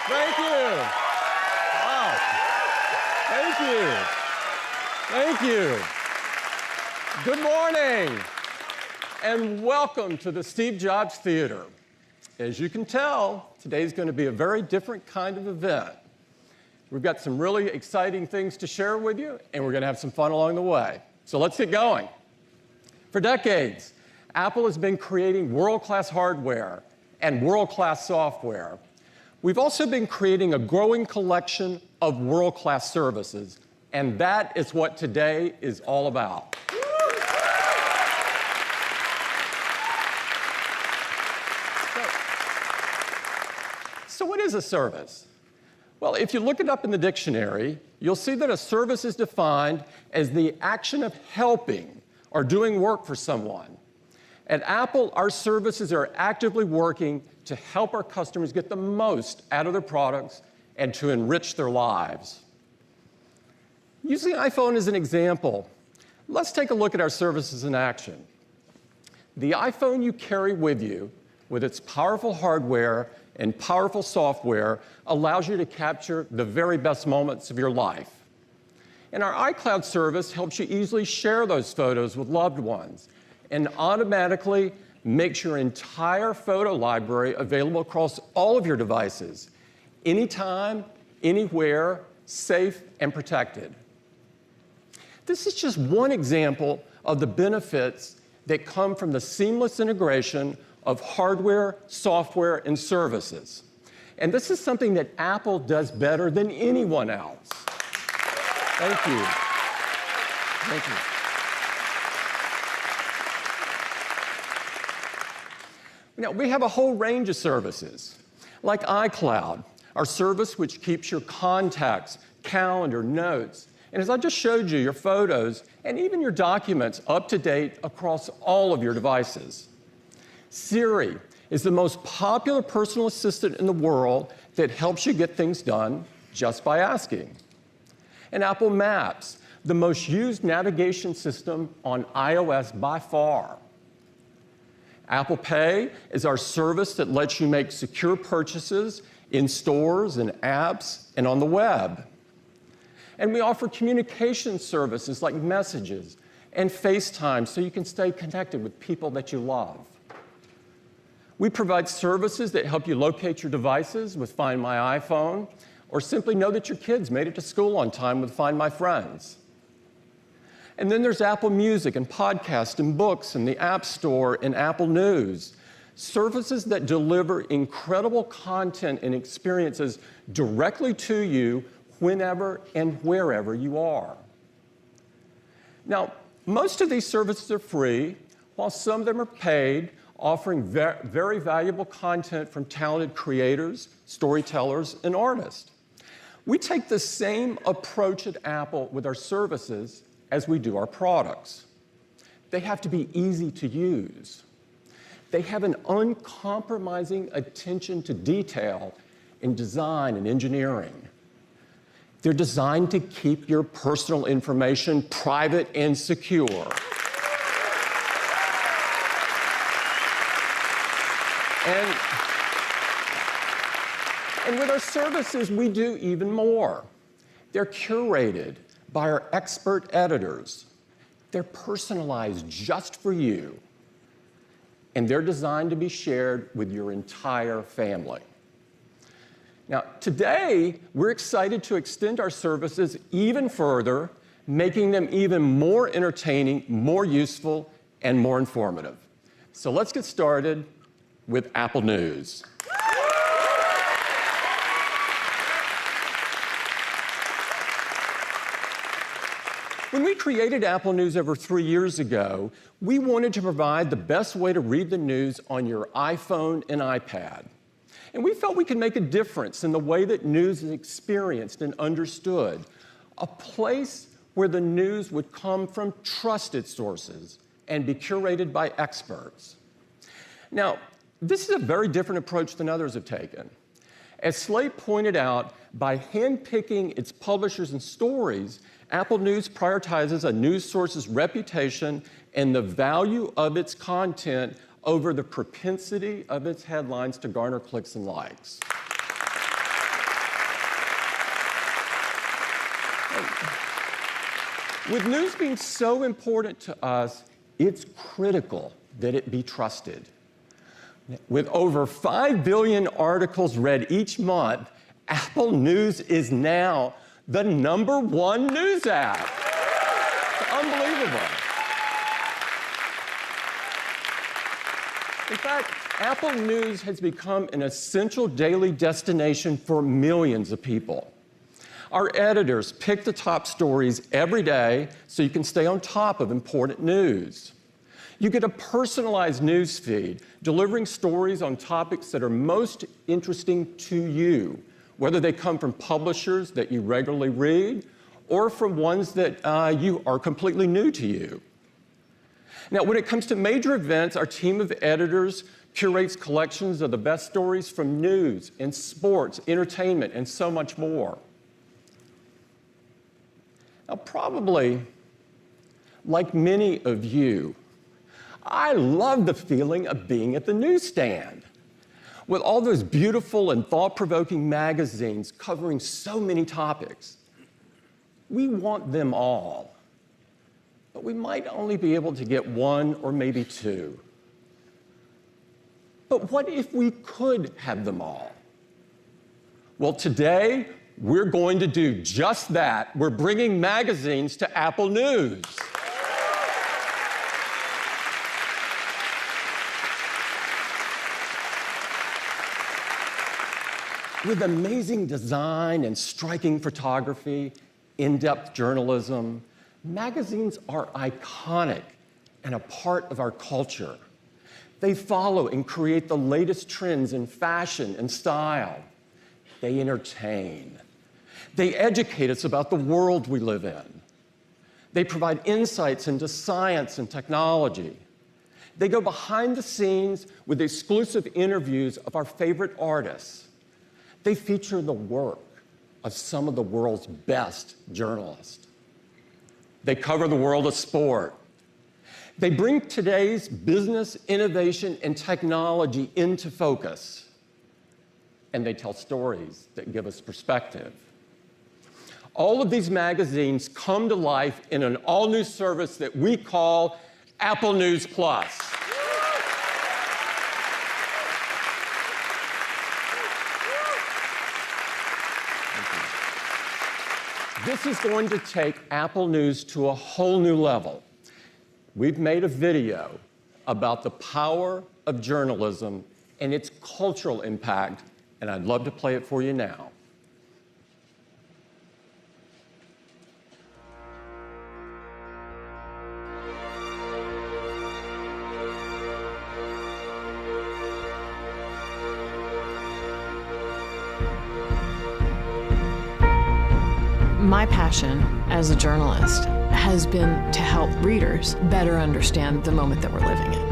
Thank you. Wow. Thank you. Thank you. Good morning, and welcome to the Steve Jobs Theater. As you can tell, today's going to be a very different kind of event. We've got some really exciting things to share with you, and we're going to have some fun along the way. So let's get going. For decades, Apple has been creating world-class hardware and world-class software. We've also been creating a growing collection of world-class services, and that is what today is all about. So what is a service? Well, if you look it up in the dictionary, you'll see that a service is defined as the action of helping or doing work for someone. At Apple, our services are actively working to help our customers get the most out of their products and to enrich their lives. Using the iPhone as an example, let's take a look at our services in action. The iPhone you carry with you, with its powerful hardware and powerful software, allows you to capture the very best moments of your life. And our iCloud service helps you easily share those photos with loved ones and automatically makes your entire photo library available across all of your devices, anytime, anywhere, safe and protected. This is just one example of the benefits that come from the seamless integration of hardware, software, and services. And this is something that Apple does better than anyone else. Thank you. Thank you. Now, we have a whole range of services, like iCloud, our service which keeps your contacts, calendar, notes, and as I just showed you, your photos and even your documents up to date across all of your devices. Siri is the most popular personal assistant in the world that helps you get things done just by asking. And Apple Maps, the most used navigation system on iOS by far. Apple Pay is our service that lets you make secure purchases in stores and apps and on the web. And we offer communication services like Messages and FaceTime so you can stay connected with people that you love. We provide services that help you locate your devices with Find My iPhone, or simply know that your kids made it to school on time with Find My Friends. And then there's Apple Music and podcasts and books and the App Store and Apple News, services that deliver incredible content and experiences directly to you whenever and wherever you are. Now, most of these services are free, while some of them are paid, offering very valuable content from talented creators, storytellers, and artists. We take the same approach at Apple with our services as we do our products. They have to be easy to use. They have an uncompromising attention to detail in design and engineering. They're designed to keep your personal information private and secure. And with our services, we do even more. They're curated by our expert editors. They're personalized just for you. And they're designed to be shared with your entire family. Now, today, we're excited to extend our services even further, making them even more entertaining, more useful, and more informative. So let's get started with Apple News. When we created Apple News over 3 years ago, we wanted to provide the best way to read the news on your iPhone and iPad. And we felt we could make a difference in the way that news is experienced and understood, a place where the news would come from trusted sources and be curated by experts. Now, this is a very different approach than others have taken. As Slate pointed out, by handpicking its publishers and stories, Apple News prioritizes a news source's reputation and the value of its content over the propensity of its headlines to garner clicks and likes. With news being so important to us, it's critical that it be trusted. With over 5 billion articles read each month, Apple News is now the #1 news app. It's unbelievable. In fact, Apple News has become an essential daily destination for millions of people. Our editors pick the top stories every day so you can stay on top of important news. You get a personalized news feed delivering stories on topics that are most interesting to you, whether they come from publishers that you regularly read or from ones that you are completely new to you. Now, when it comes to major events, our team of editors curates collections of the best stories from news and sports, entertainment, and so much more. Now, probably, like many of you, I love the feeling of being at the newsstand. With all those beautiful and thought-provoking magazines covering so many topics, we want them all. But we might only be able to get one or maybe two. But what if we could have them all? Well, today, we're going to do just that. We're bringing magazines to Apple News. With amazing design and striking photography, in-depth journalism, magazines are iconic and a part of our culture. They follow and create the latest trends in fashion and style. They entertain. They educate us about the world we live in. They provide insights into science and technology. They go behind the scenes with exclusive interviews of our favorite artists. They feature the work of some of the world's best journalists. They cover the world of sport. They bring today's business, innovation, and technology into focus. And they tell stories that give us perspective. All of these magazines come to life in an all-new service that we call Apple News Plus. This is going to take Apple News to a whole new level. We've made a video about the power of journalism and its cultural impact, and I'd love to play it for you now. My passion as a journalist has been to help readers better understand the moment that we're living in.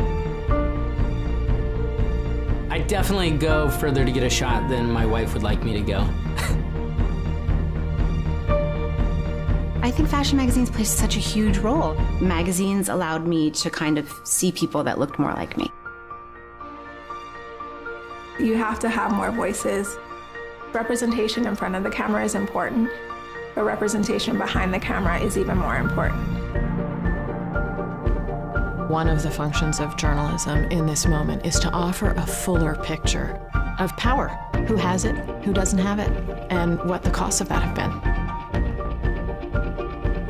I definitely go further to get a shot than my wife would like me to go. I think fashion magazines play such a huge role. Magazines allowed me to kind of see people that looked more like me. You have to have more voices. Representation in front of the camera is important, but representation behind the camera is even more important. One of the functions of journalism in this moment is to offer a fuller picture of power. Who has it, who doesn't have it, and what the costs of that have been.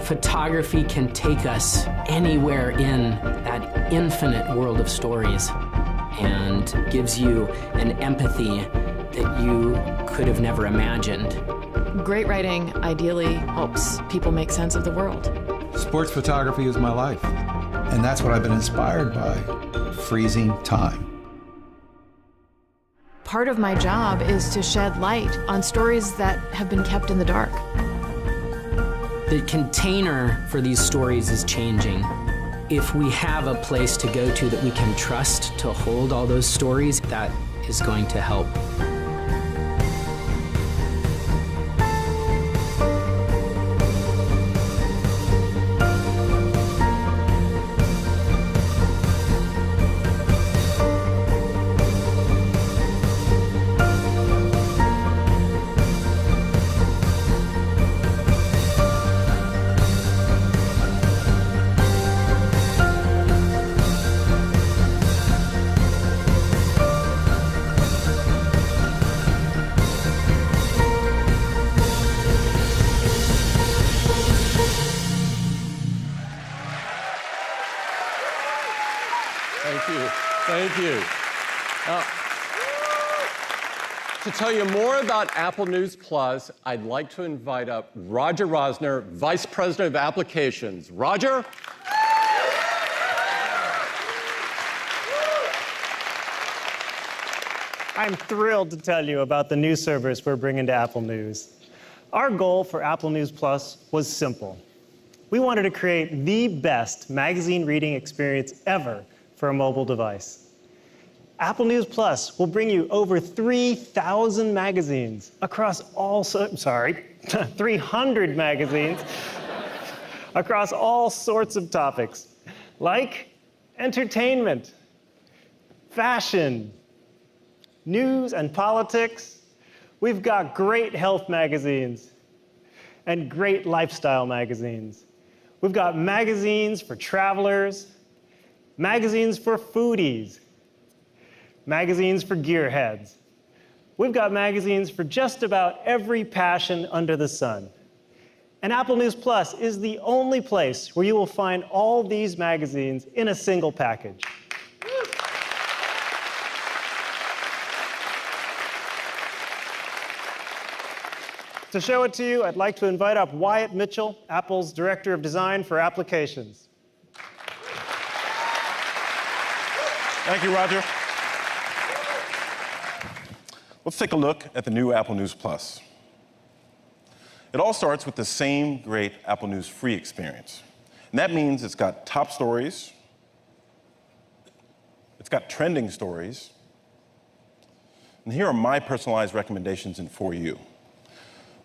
Photography can take us anywhere in that infinite world of stories and gives you an empathy that you could have never imagined. Great writing ideally helps people make sense of the world. Sports photography is my life, and that's what I've been inspired by, freezing time. Part of my job is to shed light on stories that have been kept in the dark. The container for these stories is changing. If we have a place to go to that we can trust to hold all those stories, that is going to help. Thank you. To tell you more about Apple News Plus, I'd like to invite up Roger Rosner, Vice President of Applications. Roger? I'm thrilled to tell you about the new service we're bringing to Apple News. Our goal for Apple News Plus was simple. We wanted to create the best magazine reading experience ever for a mobile device. Apple News Plus will bring you over 3,000 magazines across all, 300 magazines across all sorts of topics, like entertainment, fashion, news and politics. We've got great health magazines and great lifestyle magazines. We've got magazines for travelers, magazines for foodies, magazines for gearheads. We've got magazines for just about every passion under the sun. And Apple News Plus is the only place where you will find all these magazines in a single package. To show it to you, I'd like to invite up Wyatt Mitchell, Apple's Director of Design for Applications. Thank you, Roger. Let's take a look at the new Apple News Plus. It all starts with the same great Apple News free experience. And that means it's got top stories, it's got trending stories, and here are my personalized recommendations in For You.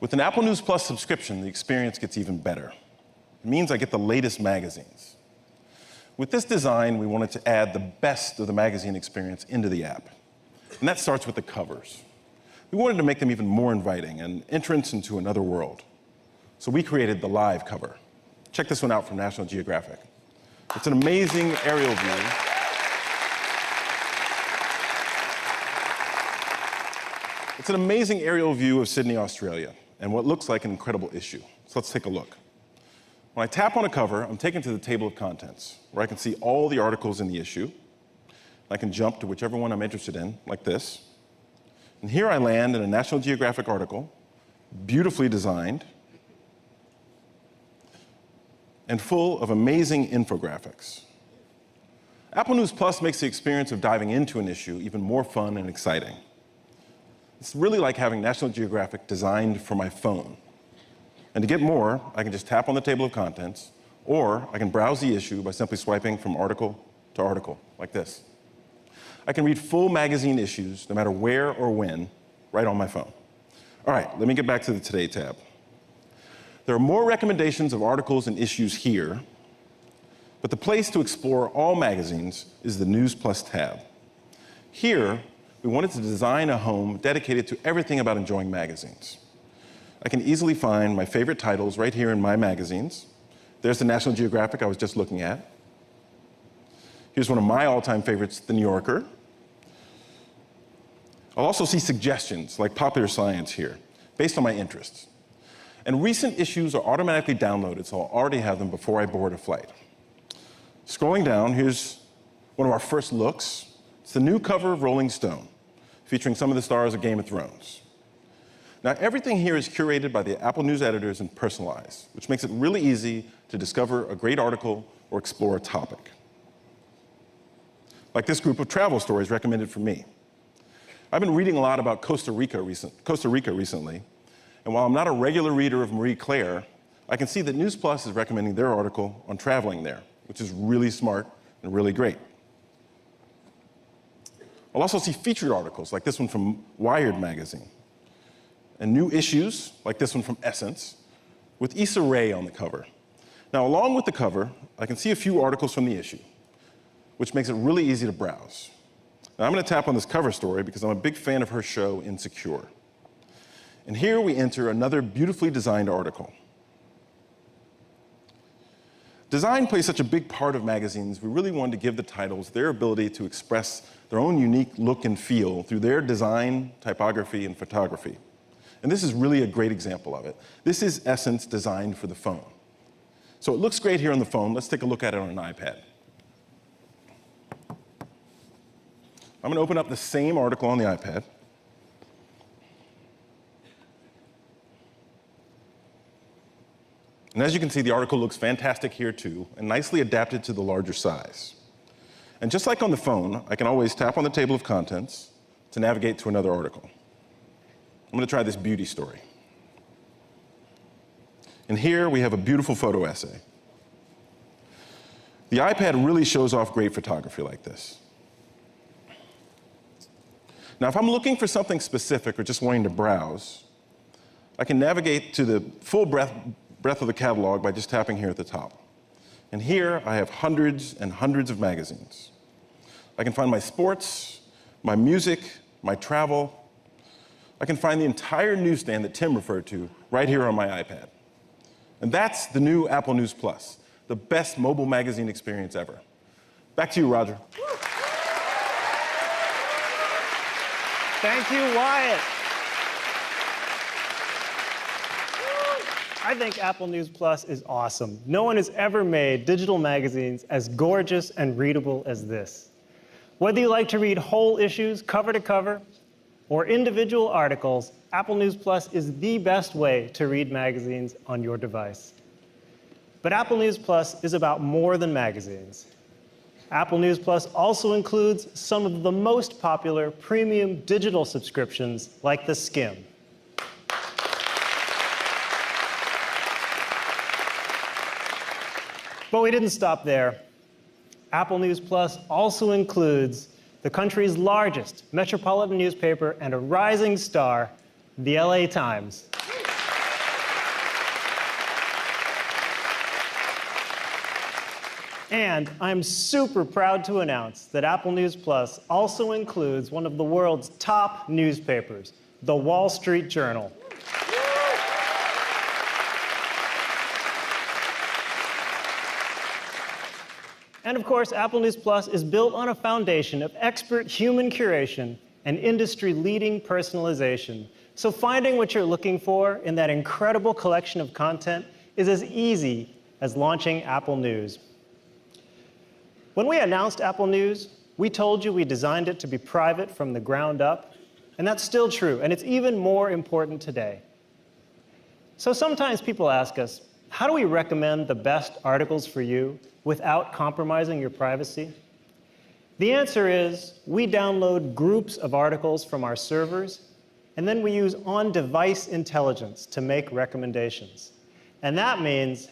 With an Apple News Plus subscription, the experience gets even better. It means I get the latest magazines. With this design, we wanted to add the best of the magazine experience into the app. And that starts with the covers. We wanted to make them even more inviting, an entrance into another world. So we created the live cover. Check this one out from National Geographic. It's an amazing aerial view. It's an amazing aerial view of Sydney, Australia, and what looks like an incredible issue. So let's take a look. When I tap on a cover, I'm taken to the table of contents, where I can see all the articles in the issue. I can jump to whichever one I'm interested in, like this. And here I land in a National Geographic article, beautifully designed, and full of amazing infographics. Apple News Plus makes the experience of diving into an issue even more fun and exciting. It's really like having National Geographic designed for my phone. And to get more, I can just tap on the table of contents, or I can browse the issue by simply swiping from article to article, like this. I can read full magazine issues, no matter where or when, right on my phone. All right, let me get back to the Today tab. There are more recommendations of articles and issues here, but the place to explore all magazines is the News Plus tab. Here, we wanted to design a home dedicated to everything about enjoying magazines. I can easily find my favorite titles right here in My Magazines. There's the National Geographic I was just looking at. Here's one of my all-time favorites, The New Yorker. I'll also see suggestions, like Popular Science here, based on my interests. And recent issues are automatically downloaded, so I'll already have them before I board a flight. Scrolling down, here's one of our first looks. It's the new cover of Rolling Stone, featuring some of the stars of Game of Thrones. Now, everything here is curated by the Apple News editors and personalized, which makes it really easy to discover a great article or explore a topic. Like this group of travel stories recommended for me. I've been reading a lot about Costa Rica recently, and while I'm not a regular reader of Marie Claire, I can see that News Plus is recommending their article on traveling there, which is really smart and really great. I'll also see featured articles, like this one from Wired magazine, and new issues, like this one from Essence, with Issa Rae on the cover. Now, along with the cover, I can see a few articles from the issue, which makes it really easy to browse. Now, I'm going to tap on this cover story because I'm a big fan of her show, Insecure. And here we enter another beautifully designed article. Design plays such a big part of magazines, we really wanted to give the titles their ability to express their own unique look and feel through their design, typography, and photography. And this is really a great example of it. This is Essence designed for the phone. So it looks great here on the phone. Let's take a look at it on an iPad. I'm going to open up the same article on the iPad. And as you can see, the article looks fantastic here too, and nicely adapted to the larger size. And just like on the phone, I can always tap on the table of contents to navigate to another article. I'm going to try this beauty story. And here we have a beautiful photo essay. The iPad really shows off great photography like this. Now, if I'm looking for something specific or just wanting to browse, I can navigate to the full breadth of the catalog by just tapping here at the top. And here I have hundreds and hundreds of magazines. I can find my sports, my music, my travel. I can find the entire newsstand that Tim referred to right here on my iPad. And that's the new Apple News Plus, the best mobile magazine experience ever. Back to you, Roger. Thank you, Wyatt. I think Apple News Plus is awesome. No one has ever made digital magazines as gorgeous and readable as this. Whether you like to read whole issues cover to cover or individual articles, Apple News Plus is the best way to read magazines on your device. But Apple News Plus is about more than magazines. Apple News Plus also includes some of the most popular premium digital subscriptions like the Skim. But we didn't stop there. Apple News Plus also includes the country's largest metropolitan newspaper and a rising star, the LA Times. And I'm super proud to announce that Apple News Plus also includes one of the world's top newspapers, the Wall Street Journal. And of course, Apple News Plus is built on a foundation of expert human curation and industry-leading personalization. So finding what you're looking for in that incredible collection of content is as easy as launching Apple News. When we announced Apple News, we told you we designed it to be private from the ground up, and that's still true, and it's even more important today. So sometimes people ask us, how do we recommend the best articles for you without compromising your privacy? The answer is we download groups of articles from our servers, and then we use on-device intelligence to make recommendations. And that means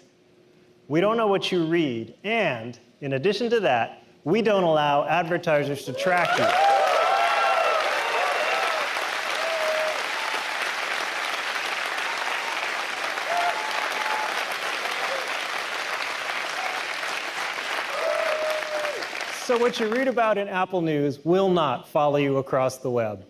we don't know what you read, and in addition to that, we don't allow advertisers to track you. So what you read about in Apple News will not follow you across the web.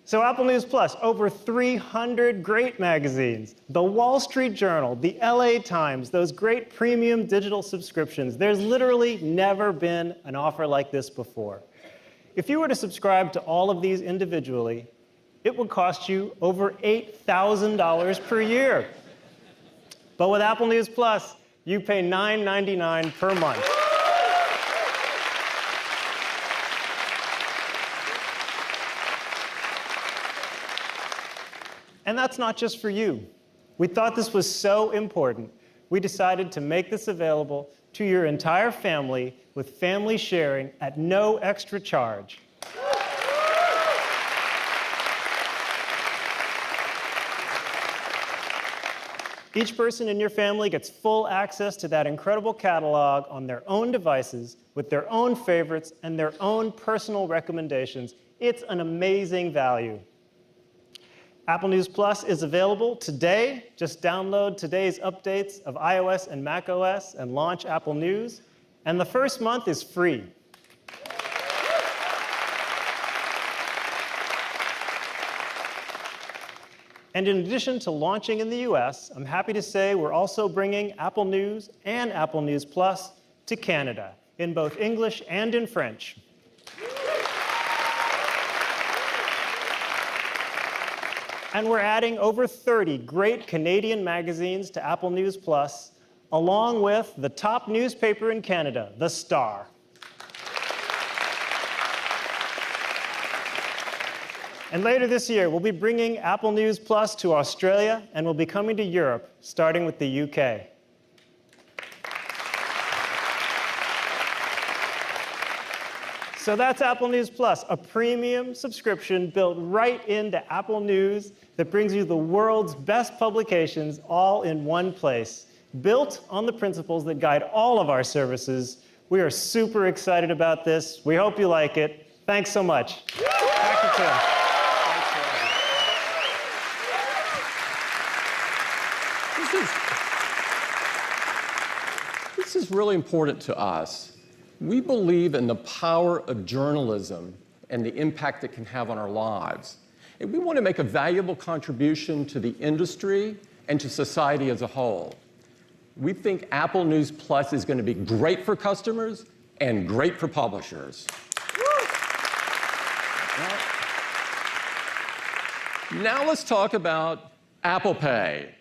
So Apple News Plus, over 300 great magazines, the Wall Street Journal, the LA Times, those great premium digital subscriptions. There's literally never been an offer like this before. If you were to subscribe to all of these individually, it would cost you over $8,000 per year. But with Apple News Plus, you pay $9.99 per month. And that's not just for you. We thought this was so important, we decided to make this available to your entire family with family sharing at no extra charge. Each person in your family gets full access to that incredible catalog on their own devices with their own favorites and their own personal recommendations. It's an amazing value. Apple News Plus is available today. Just download today's updates of iOS and macOS and launch Apple News. And the first month is free. And in addition to launching in the US, I'm happy to say we're also bringing Apple News and Apple News Plus to Canada in both English and in French. And we're adding over 30 great Canadian magazines to Apple News Plus, along with the top newspaper in Canada, The Star. And later this year, we'll be bringing Apple News Plus to Australia, and we'll be coming to Europe, starting with the UK. So that's Apple News Plus, a premium subscription built right into Apple News that brings you the world's best publications all in one place. Built on the principles that guide all of our services. We are super excited about this. We hope you like it. Thanks so much. Back to Tim. This is really important to us. We believe in the power of journalism and the impact it can have on our lives. And we want to make a valuable contribution to the industry and to society as a whole. We think Apple News Plus is going to be great for customers and great for publishers. Now let's talk about Apple Pay.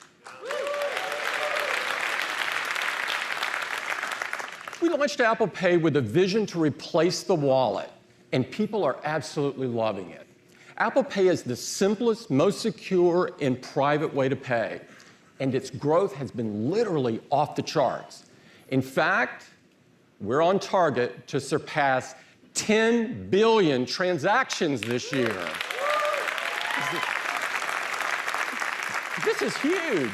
We launched Apple Pay with a vision to replace the wallet, and people are absolutely loving it. Apple Pay is the simplest, most secure, and private way to pay, and its growth has been literally off the charts. In fact, we're on target to surpass 10 billion transactions this year. This is huge.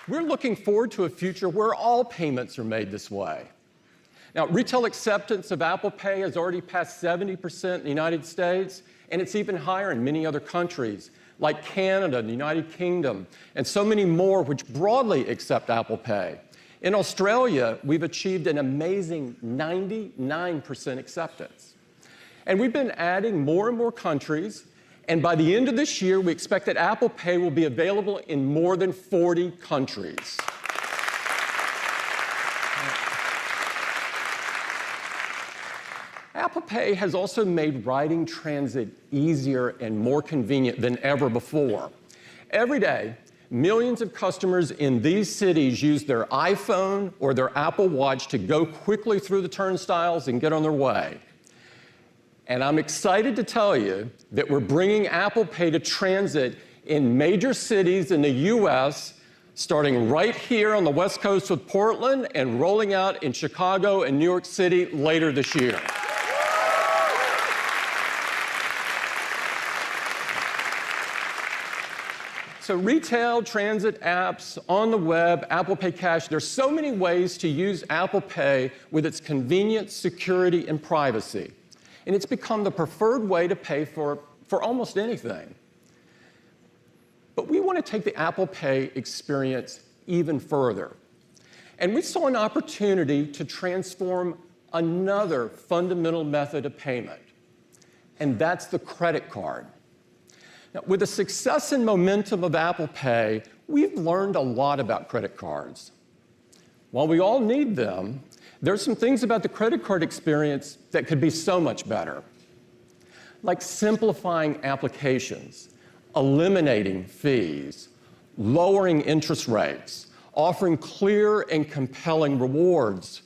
We're looking forward to a future where all payments are made this way. Now, retail acceptance of Apple Pay has already passed 70% in the United States, and it's even higher in many other countries, like Canada, the United Kingdom, and so many more which broadly accept Apple Pay. In Australia, we've achieved an amazing 99% acceptance. And we've been adding more and more countries, and by the end of this year, we expect that Apple Pay will be available in more than 40 countries. Apple Pay has also made riding transit easier and more convenient than ever before. Every day, millions of customers in these cities use their iPhone or their Apple Watch to go quickly through the turnstiles and get on their way. And I'm excited to tell you that we're bringing Apple Pay to transit in major cities in the US, starting right here on the West Coast with Portland and rolling out in Chicago and New York City later this year. So retail, transit apps, on the web, Apple Pay Cash, there's so many ways to use Apple Pay with its convenience, security, and privacy. And it's become the preferred way to pay for almost anything. But we want to take the Apple Pay experience even further. And we saw an opportunity to transform another fundamental method of payment, and that's the credit card. Now, with the success and momentum of Apple Pay, we've learned a lot about credit cards. While we all need them, there's some things about the credit card experience that could be so much better, like simplifying applications, eliminating fees, lowering interest rates, offering clear and compelling rewards,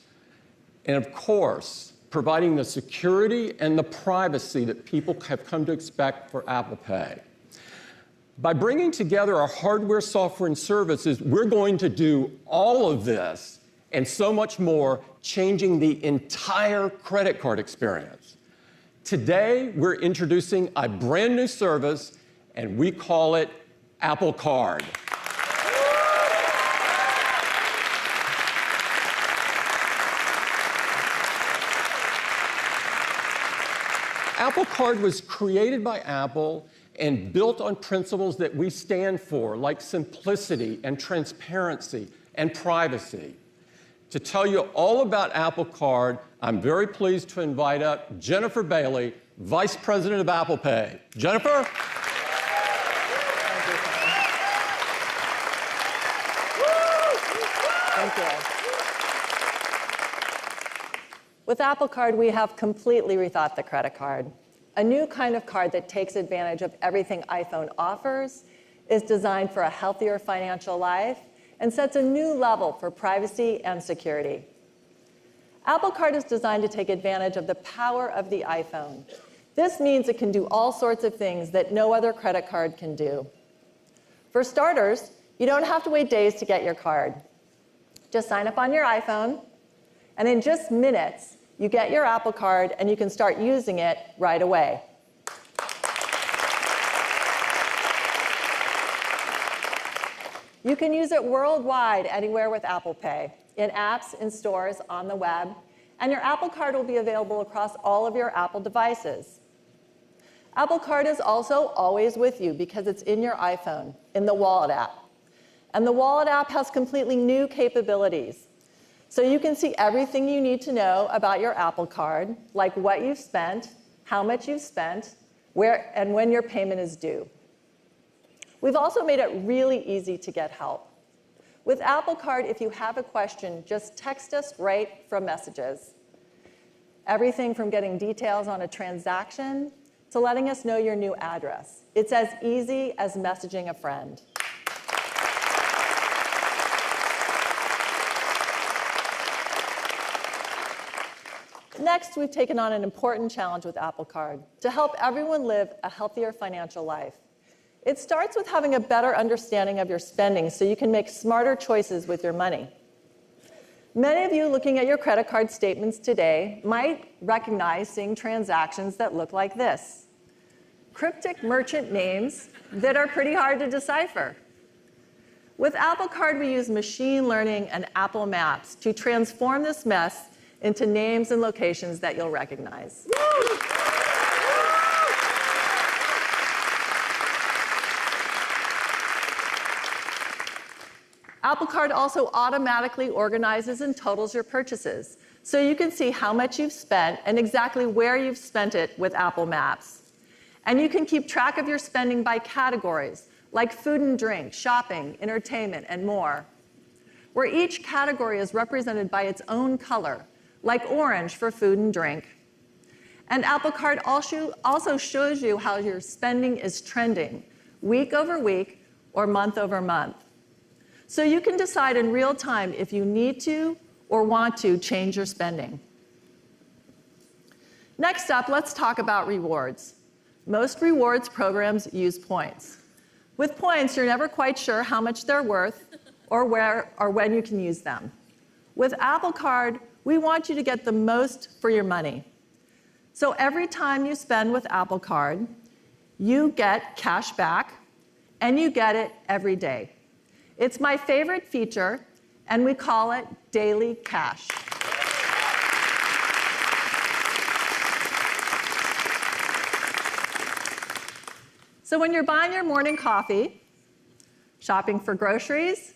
and of course, providing the security and the privacy that people have come to expect for Apple Pay. By bringing together our hardware, software, and services, we're going to do all of this and so much more, changing the entire credit card experience. Today, we're introducing a brand new service, and we call it Apple Card. Apple Card was created by Apple and built on principles that we stand for, like simplicity and transparency and privacy. To tell you all about Apple Card, I'm very pleased to invite up Jennifer Bailey, Vice President of Apple Pay. Jennifer? Thank you. With Apple Card, we have completely rethought the credit card. A new kind of card that takes advantage of everything iPhone offers, is designed for a healthier financial life, and sets a new level for privacy and security. Apple Card is designed to take advantage of the power of the iPhone. This means it can do all sorts of things that no other credit card can do. For starters, you don't have to wait days to get your card. Just sign up on your iPhone, and in just minutes, you get your Apple Card and you can start using it right away. You can use it worldwide, anywhere with Apple Pay, in apps, in stores, on the web, and your Apple Card will be available across all of your Apple devices. Apple Card is also always with you because it's in your iPhone, in the Wallet app. And the Wallet app has completely new capabilities. So you can see everything you need to know about your Apple Card, like what you've spent, how much you've spent, where and when your payment is due. We've also made it really easy to get help. With Apple Card, if you have a question, just text us right from Messages. Everything from getting details on a transaction to letting us know your new address. It's as easy as messaging a friend. Next, we've taken on an important challenge with Apple Card to help everyone live a healthier financial life. It starts with having a better understanding of your spending so you can make smarter choices with your money. Many of you looking at your credit card statements today might recognize seeing transactions that look like this. Cryptic merchant names that are pretty hard to decipher. With Apple Card, we use machine learning and Apple Maps to transform this mess into names and locations that you'll recognize. Apple Card also automatically organizes and totals your purchases, so you can see how much you've spent and exactly where you've spent it with Apple Maps. And you can keep track of your spending by categories, like food and drink, shopping, entertainment, and more, where each category is represented by its own color, like orange for food and drink. And Apple Card also shows you how your spending is trending, week over week or month over month. So you can decide in real time if you need to or want to change your spending. Next up, let's talk about rewards. Most rewards programs use points. With points, you're never quite sure how much they're worth or where or when you can use them. With Apple Card, we want you to get the most for your money. So every time you spend with Apple Card, you get cash back, and you get it every day. It's my favorite feature, and we call it Daily Cash. So when you're buying your morning coffee, shopping for groceries,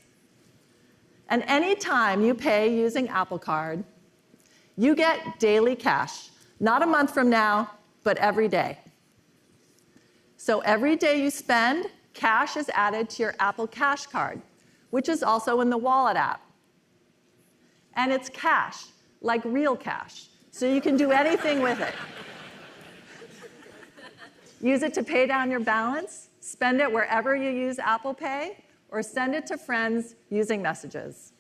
and any time you pay using Apple Card, you get daily cash, not a month from now, but every day. So every day you spend, cash is added to your Apple Cash Card, which is also in the Wallet app. And it's cash, like real cash, so you can do anything with it. Use it to pay down your balance, spend it wherever you use Apple Pay, or send it to friends using Messages.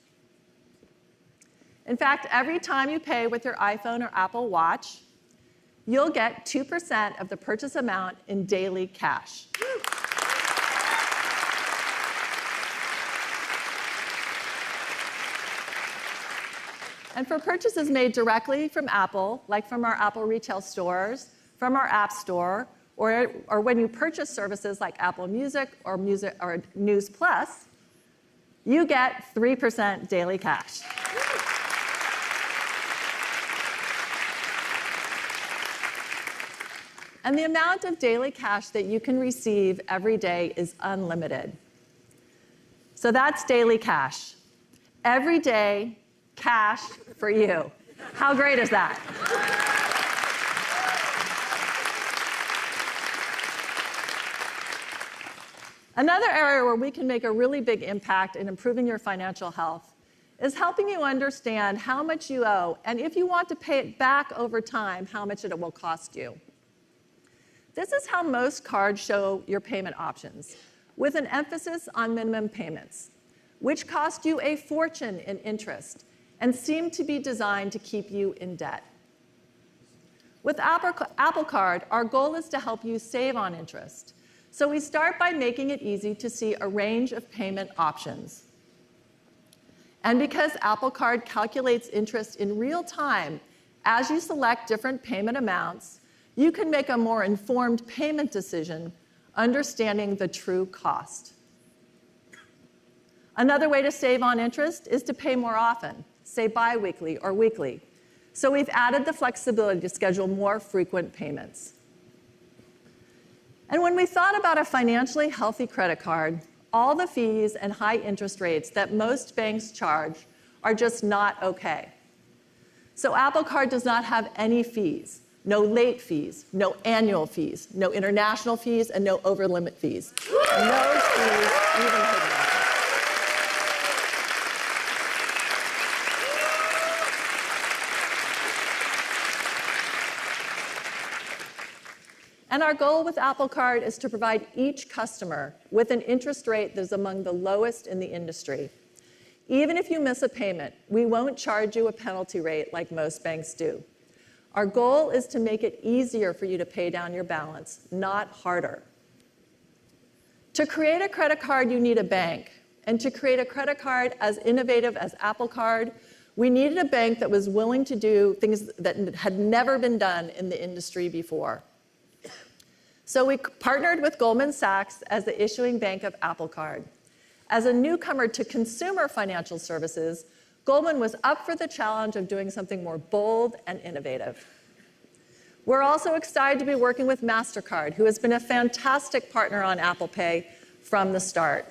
In fact, every time you pay with your iPhone or Apple Watch, you'll get 2% of the purchase amount in daily cash. And for purchases made directly from Apple, like from our Apple retail stores, from our App Store, or when you purchase services like Apple Music or News Plus, you get 3% daily cash. And the amount of daily cash that you can receive every day is unlimited. So that's daily cash. Every day, cash for you. How great is that? Another area where we can make a really big impact in improving your financial health is helping you understand how much you owe, and if you want to pay it back over time, how much it will cost you. This is how most cards show your payment options, with an emphasis on minimum payments, which cost you a fortune in interest and seem to be designed to keep you in debt. With Apple Card, our goal is to help you save on interest. So we start by making it easy to see a range of payment options. And because Apple Card calculates interest in real time as you select different payment amounts, you can make a more informed payment decision, understanding the true cost. Another way to save on interest is to pay more often, say bi-weekly or weekly. So we've added the flexibility to schedule more frequent payments. And when we thought about a financially healthy credit card, all the fees and high interest rates that most banks charge are just not okay. So Apple Card does not have any fees, no late fees, no annual fees, no international fees, and no over-limit fees. No fees, even hidden. And our goal with Apple Card is to provide each customer with an interest rate that is among the lowest in the industry. Even if you miss a payment, we won't charge you a penalty rate like most banks do. Our goal is to make it easier for you to pay down your balance, not harder. To create a credit card, you need a bank. And to create a credit card as innovative as Apple Card, we needed a bank that was willing to do things that had never been done in the industry before. So we partnered with Goldman Sachs as the issuing bank of Apple Card. As a newcomer to consumer financial services, Goldman was up for the challenge of doing something more bold and innovative. We're also excited to be working with MasterCard, who has been a fantastic partner on Apple Pay from the start.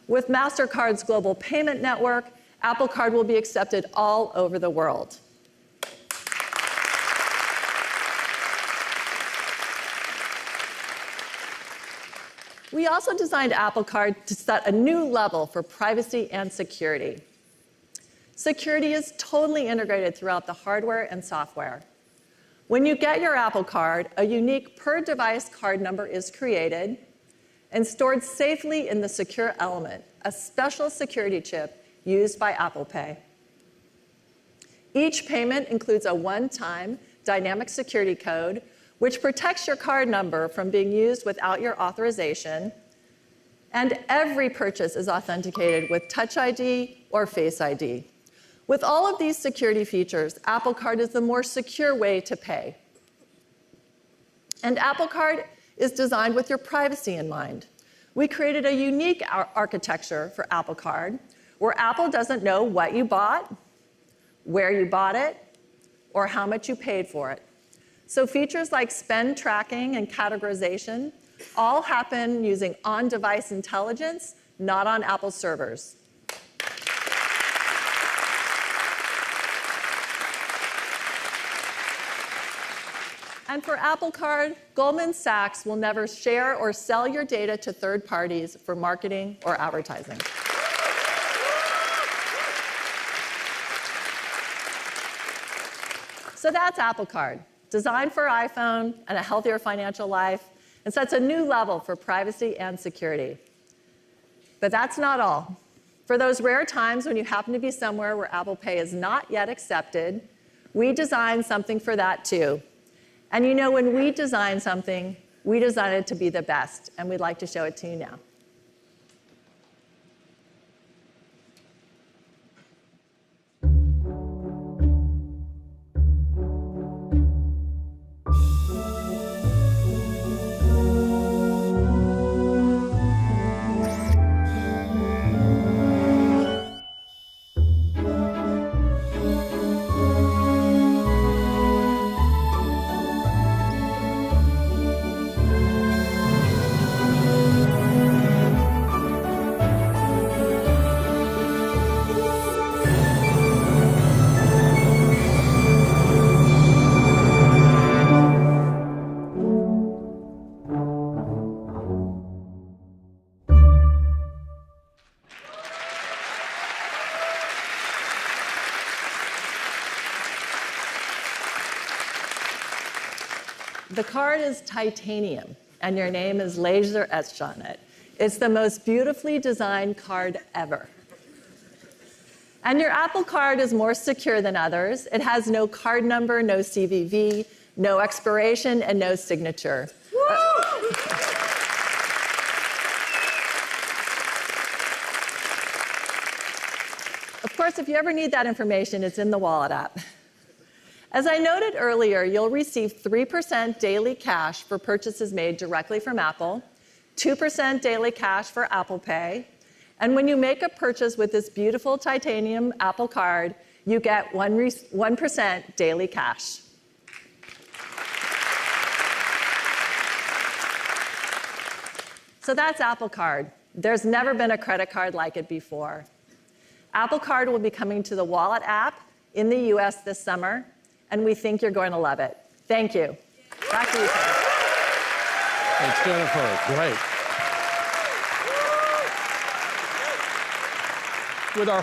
With MasterCard's global payment network, Apple Card will be accepted all over the world. We also designed Apple Card to set a new level for privacy and security. Security is totally integrated throughout the hardware and software. When you get your Apple Card, a unique per-device card number is created and stored safely in the Secure Element, a special security chip used by Apple Pay. Each payment includes a one-time dynamic security code which protects your card number from being used without your authorization, and every purchase is authenticated with Touch ID or Face ID. With all of these security features, Apple Card is the more secure way to pay. And Apple Card is designed with your privacy in mind. We created a unique architecture for Apple Card, where Apple doesn't know what you bought, where you bought it, or how much you paid for it. So features like spend tracking and categorization all happen using on-device intelligence, not on Apple servers. And for Apple Card, Goldman Sachs will never share or sell your data to third parties for marketing or advertising. So that's Apple Card, designed for iPhone and a healthier financial life, and sets a new level for privacy and security. But that's not all. For those rare times when you happen to be somewhere where Apple Pay is not yet accepted, we designed something for that too. And you know, when we design something, we design it to be the best, and we'd like to show it to you now. The card is titanium, and your name is laser etched on it. It's the most beautifully designed card ever. And your Apple Card is more secure than others. It has no card number, no CVV, no expiration, and no signature. Of course, if you ever need that information, it's in the Wallet app. As I noted earlier, you'll receive 3% daily cash for purchases made directly from Apple, 2% daily cash for Apple Pay, and when you make a purchase with this beautiful titanium Apple Card, you get 1% daily cash. So that's Apple Card. There's never been a credit card like it before. Apple Card will be coming to the Wallet app in the US this summer, and we think you're going to love it. Thank you. Back to you, Tim. Thanks, Jennifer. Great. With our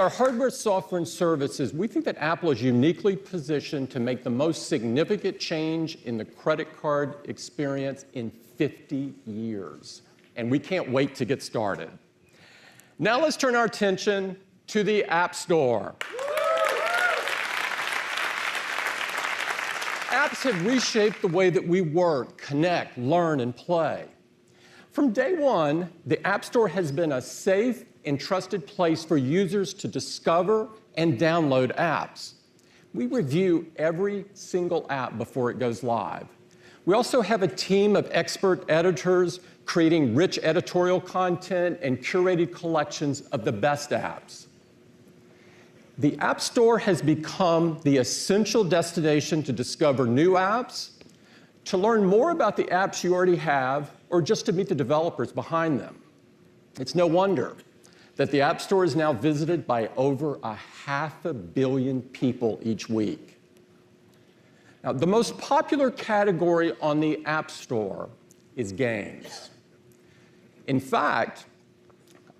hardware, software, and services, we think that Apple is uniquely positioned to make the most significant change in the credit card experience in 50 years. And we can't wait to get started. Now let's turn our attention to the App Store. Apps have reshaped the way that we work, connect, learn, and play. From day one, the App Store has been a safe and trusted place for users to discover and download apps. We review every single app before it goes live. We also have a team of expert editors creating rich editorial content and curated collections of the best apps. The App Store has become the essential destination to discover new apps, to learn more about the apps you already have, or just to meet the developers behind them. It's no wonder that the App Store is now visited by over 500 million people each week. Now, the most popular category on the App Store is games. In fact,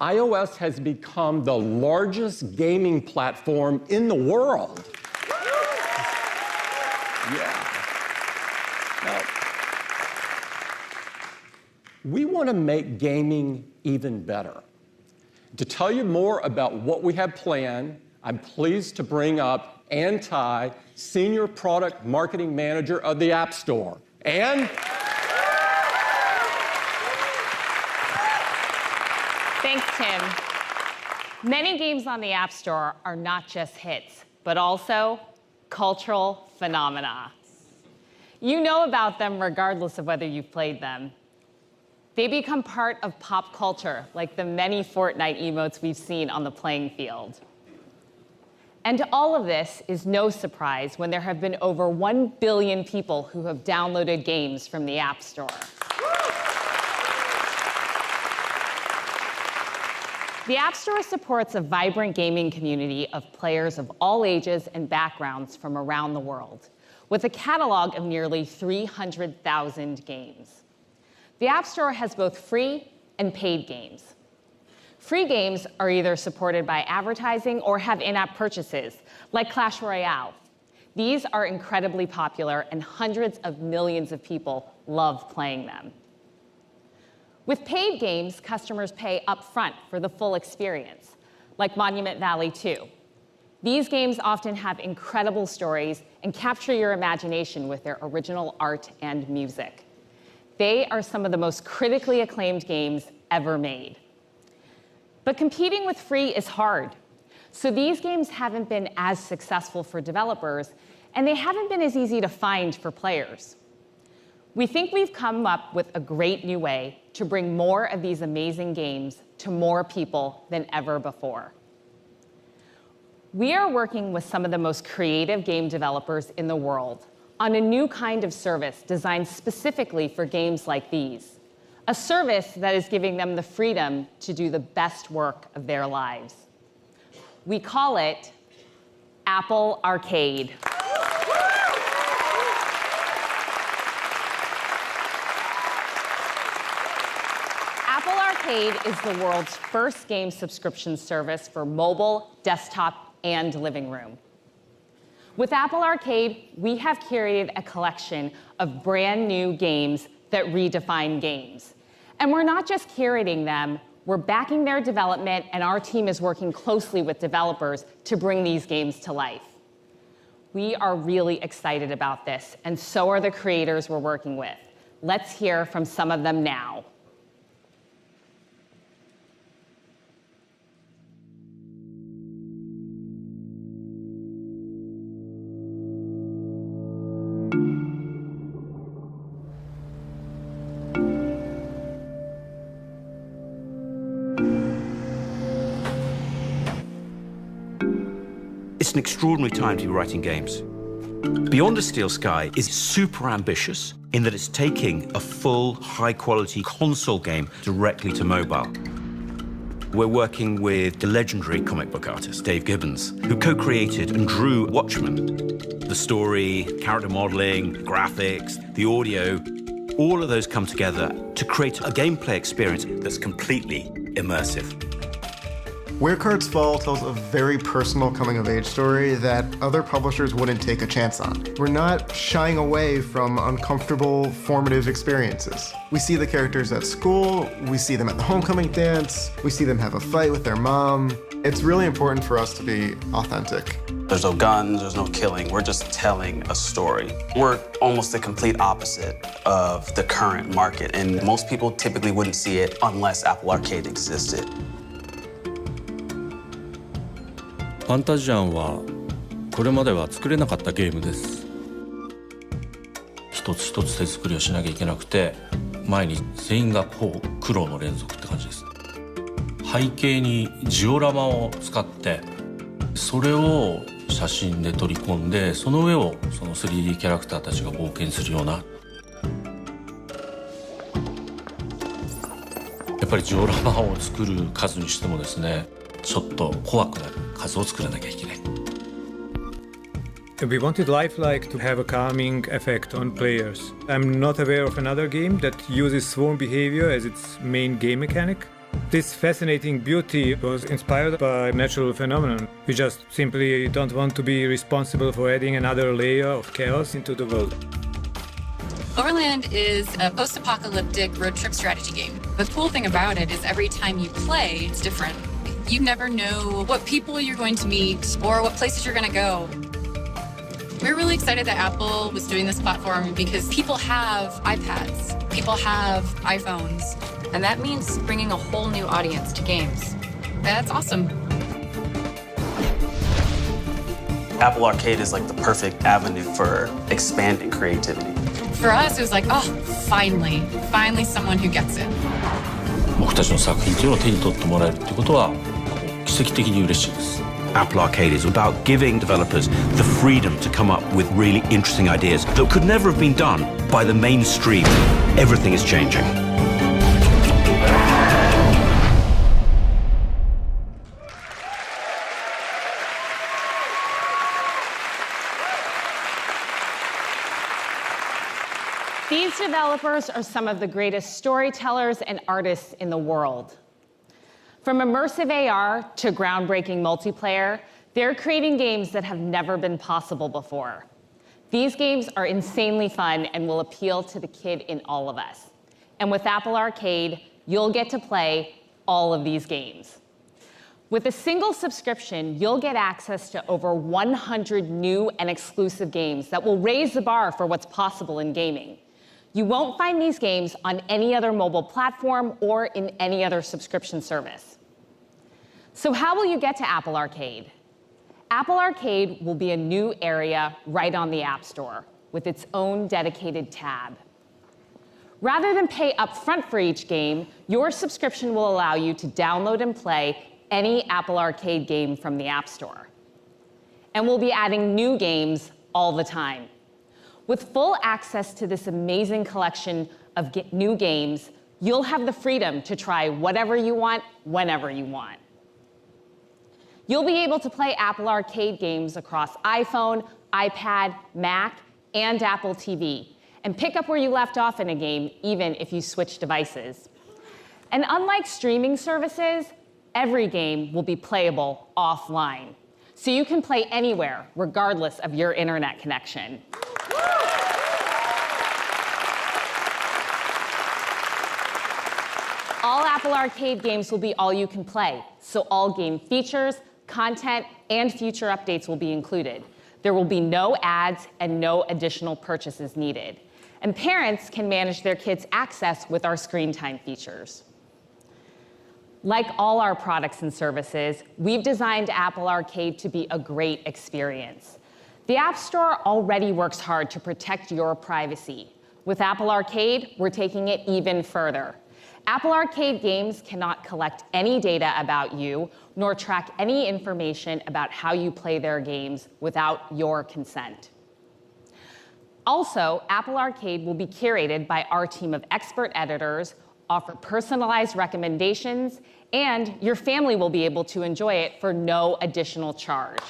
iOS has become the largest gaming platform in the world. Yeah. Now, we want to make gaming even better. To tell you more about what we have planned, I'm pleased to bring up Ann Tai, Senior Product Marketing Manager of the App Store. Ann? Thanks, Tim. Many games on the App Store are not just hits, but also cultural phenomena. You know about them regardless of whether you've played them. They become part of pop culture, like the many Fortnite emotes we've seen on the playing field. And all of this is no surprise when there have been over 1 billion people who have downloaded games from the App Store. The App Store supports a vibrant gaming community of players of all ages and backgrounds from around the world, with a catalog of nearly 300,000 games. The App Store has both free and paid games. Free games are either supported by advertising or have in-app purchases, like Clash Royale. These are incredibly popular, and hundreds of millions of people love playing them. With paid games, customers pay upfront for the full experience, like Monument Valley 2. These games often have incredible stories and capture your imagination with their original art and music. They are some of the most critically acclaimed games ever made. But competing with free is hard. So these games haven't been as successful for developers, and they haven't been as easy to find for players. We think we've come up with a great new way to bring more of these amazing games to more people than ever before. We are working with some of the most creative game developers in the world on a new kind of service designed specifically for games like these, a service that is giving them the freedom to do the best work of their lives. We call it Apple Arcade. Apple Arcade is the world's first game subscription service for mobile, desktop, and living room. With Apple Arcade, we have curated a collection of brand new games that redefine games. And we're not just curating them, we're backing their development, and our team is working closely with developers to bring these games to life. We are really excited about this, and so are the creators we're working with. Let's hear from some of them now. It's an extraordinary time to be writing games. Beyond a Steel Sky is super ambitious in that it's taking a full, high-quality console game directly to mobile. We're working with the legendary comic book artist, Dave Gibbons, who co-created and drew Watchmen. The story, character modeling, graphics, the audio, all of those come together to create a gameplay experience that's completely immersive. Where Cards Fall tells a very personal coming-of-age story that other publishers wouldn't take a chance on. We're not shying away from uncomfortable, formative experiences. We see the characters at school, we see them at the homecoming dance, we see them have a fight with their mom. It's really important for us to be authentic. There's no guns, there's no killing, we're just telling a story. We're almost the complete opposite of the current market, and most people typically wouldn't see it unless Apple Arcade existed. ファンタジアンはこれまでは作れなかったゲームです。一つ一つ手作りをしなきゃいけなくて、前に全員がこう苦労の連続って感じです。背景にジオラマを使って、それを写真で取り込んで、その上をその 3D キャラクターたちが冒険するような。やっぱりジオラマを作る数にしてもですね、ちょっと怖くなる数を作らなきゃいけない。We wanted Lifelike to have a calming effect on players. I'm not aware of another game that uses swarm behavior as its main game mechanic. This fascinating beauty was inspired by a natural phenomenon. We just simply don't want to be responsible for adding another layer of chaos into the world. Overland is a post-apocalyptic road trip strategy game. The cool thing about it is every time you play, it's different. You never know what people you're going to meet or what places you're going to go. We're really excited that Apple was doing this platform because people have iPads, people have iPhones, and that means bringing a whole new audience to games. That's awesome. Apple Arcade is like the perfect avenue for expanding creativity. For us, it was like, oh, finally someone who gets it. 僕たちの作品というのを手に取ってもらえるってことは奇跡的に嬉しいです。Apple Arcade is about giving developers the freedom to come up with really interesting ideas that could never have been done by the mainstream. Everything is changing. These developers are some of the greatest storytellers and artists in the world. From immersive AR to groundbreaking multiplayer, they're creating games that have never been possible before. These games are insanely fun and will appeal to the kid in all of us. And with Apple Arcade, you'll get to play all of these games. With a single subscription, you'll get access to over 100 new and exclusive games that will raise the bar for what's possible in gaming. You won't find these games on any other mobile platform or in any other subscription service. So how will you get to Apple Arcade? Apple Arcade will be a new area right on the App Store with its own dedicated tab. Rather than pay upfront for each game, your subscription will allow you to download and play any Apple Arcade game from the App Store. And we'll be adding new games all the time. With full access to this amazing collection of new games, you'll have the freedom to try whatever you want, whenever you want. You'll be able to play Apple Arcade games across iPhone, iPad, Mac, and Apple TV, and pick up where you left off in a game, even if you switch devices. And unlike streaming services, every game will be playable offline, so you can play anywhere, regardless of your internet connection. All Apple Arcade games will be all you can play, so all game features, content, and future updates will be included. There will be no ads and no additional purchases needed. And parents can manage their kids' access with our screen time features. Like all our products and services, we've designed Apple Arcade to be a great experience. The App Store already works hard to protect your privacy. With Apple Arcade, we're taking it even further. Apple Arcade games cannot collect any data about you, nor track any information about how you play their games without your consent. Also, Apple Arcade will be curated by our team of expert editors, offer personalized recommendations, and your family will be able to enjoy it for no additional charge.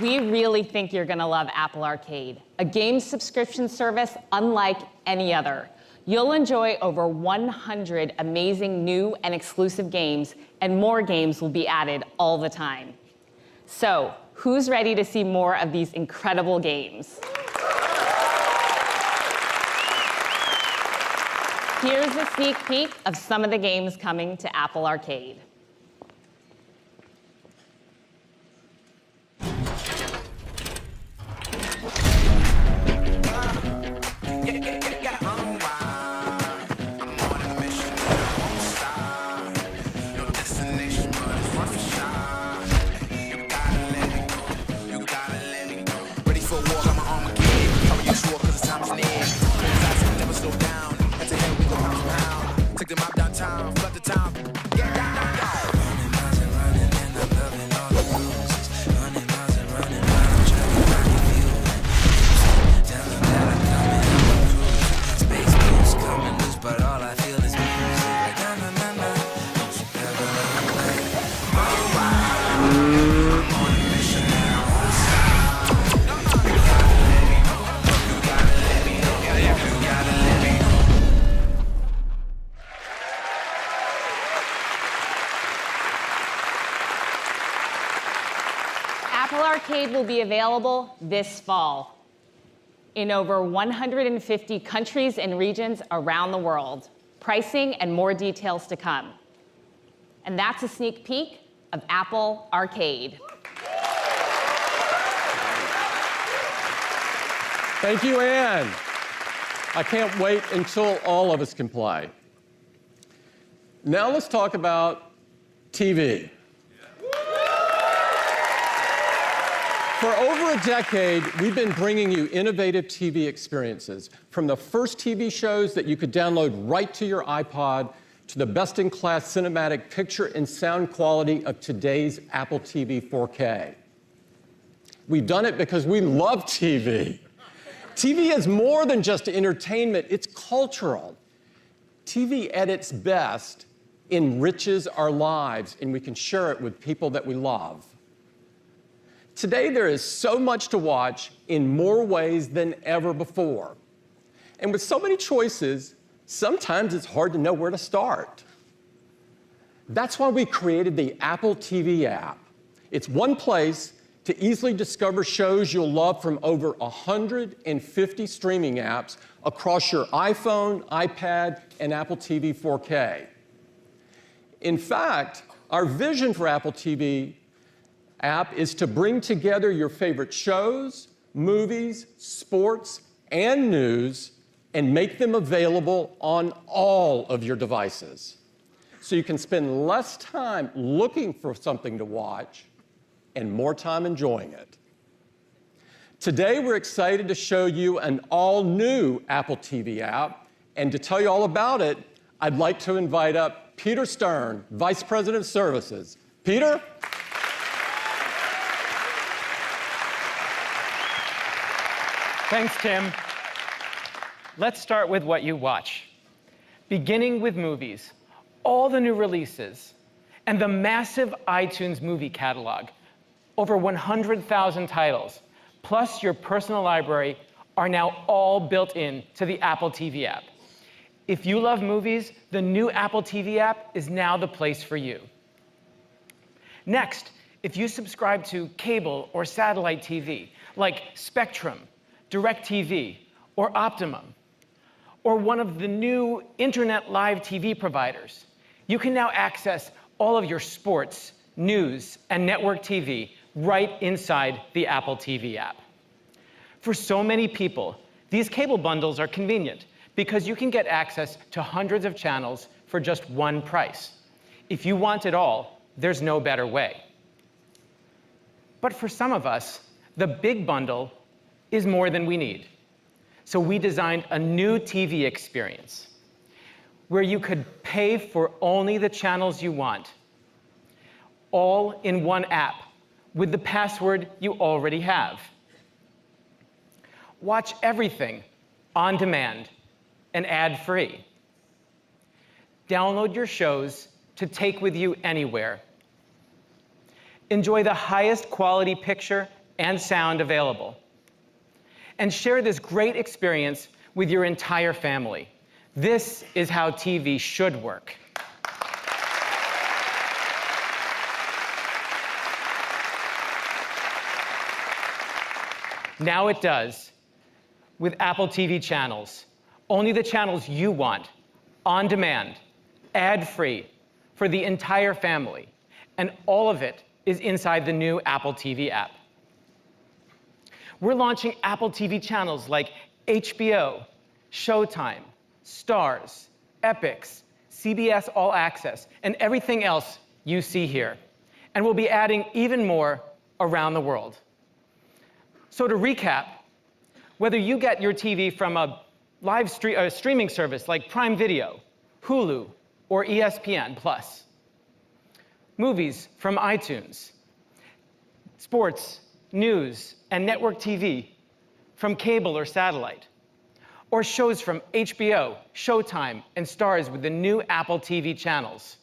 We really think you're going to love Apple Arcade, a game subscription service unlike any other. You'll enjoy over 100 amazing new and exclusive games, and more games will be added all the time. So, who's ready to see more of these incredible games? Here's a sneak peek of some of the games coming to Apple Arcade. Apple Arcade will be available this fall in over 150 countries and regions around the world. Pricing and more details to come. And that's a sneak peek of Apple Arcade. Thank you, Anne. I can't wait until all of us can play. Now let's talk about TV. For over a decade, we've been bringing you innovative TV experiences, from the first TV shows that you could download right to your iPod to the best-in-class cinematic picture and sound quality of today's Apple TV 4K. We've done it because we love TV. TV is more than just entertainment, it's cultural. TV at its best enriches our lives, and we can share it with people that we love. Today, there is so much to watch in more ways than ever before. And with so many choices, sometimes it's hard to know where to start. That's why we created the Apple TV app. It's one place to easily discover shows you'll love from over 150 streaming apps across your iPhone, iPad, and Apple TV 4K. In fact, our vision for Apple TV app is to bring together your favorite shows, movies, sports, and news and make them available on all of your devices. So you can spend less time looking for something to watch and more time enjoying it. Today, we're excited to show you an all-new Apple TV app, and to tell you all about it, I'd like to invite up Peter Stern, Vice President of Services. Peter? Thanks, Tim. Let's start with what you watch. Beginning with movies, all the new releases, and the massive iTunes movie catalog. Over 100,000 titles, plus your personal library, are now all built in to the Apple TV app. If you love movies, the new Apple TV app is now the place for you. Next, if you subscribe to cable or satellite TV, like Spectrum, DirecTV, or Optimum, or one of the new internet live TV providers, you can now access all of your sports, news, and network TV right inside the Apple TV app. For so many people, these cable bundles are convenient because you can get access to hundreds of channels for just one price. If you want it all, there's no better way. But for some of us, the big bundle is more than we need. So we designed a new TV experience where you could pay for only the channels you want, all in one app with the password you already have. Watch everything on demand and ad-free. Download your shows to take with you anywhere. Enjoy the highest quality picture and sound available. And share this great experience with your entire family. This is how TV should work. Now it does, with Apple TV channels. Only the channels you want, on demand, ad-free, for the entire family. And all of it is inside the new Apple TV app. We're launching Apple TV channels like HBO, Showtime, Starz, Epix, CBS All Access, and everything else you see here. And we'll be adding even more around the world. So to recap, whether you get your TV from a live streaming service like Prime Video, Hulu, or ESPN+, movies from iTunes, sports, news, and network TV from cable or satellite, or shows from HBO, Showtime, and Starz with the new Apple TV channels.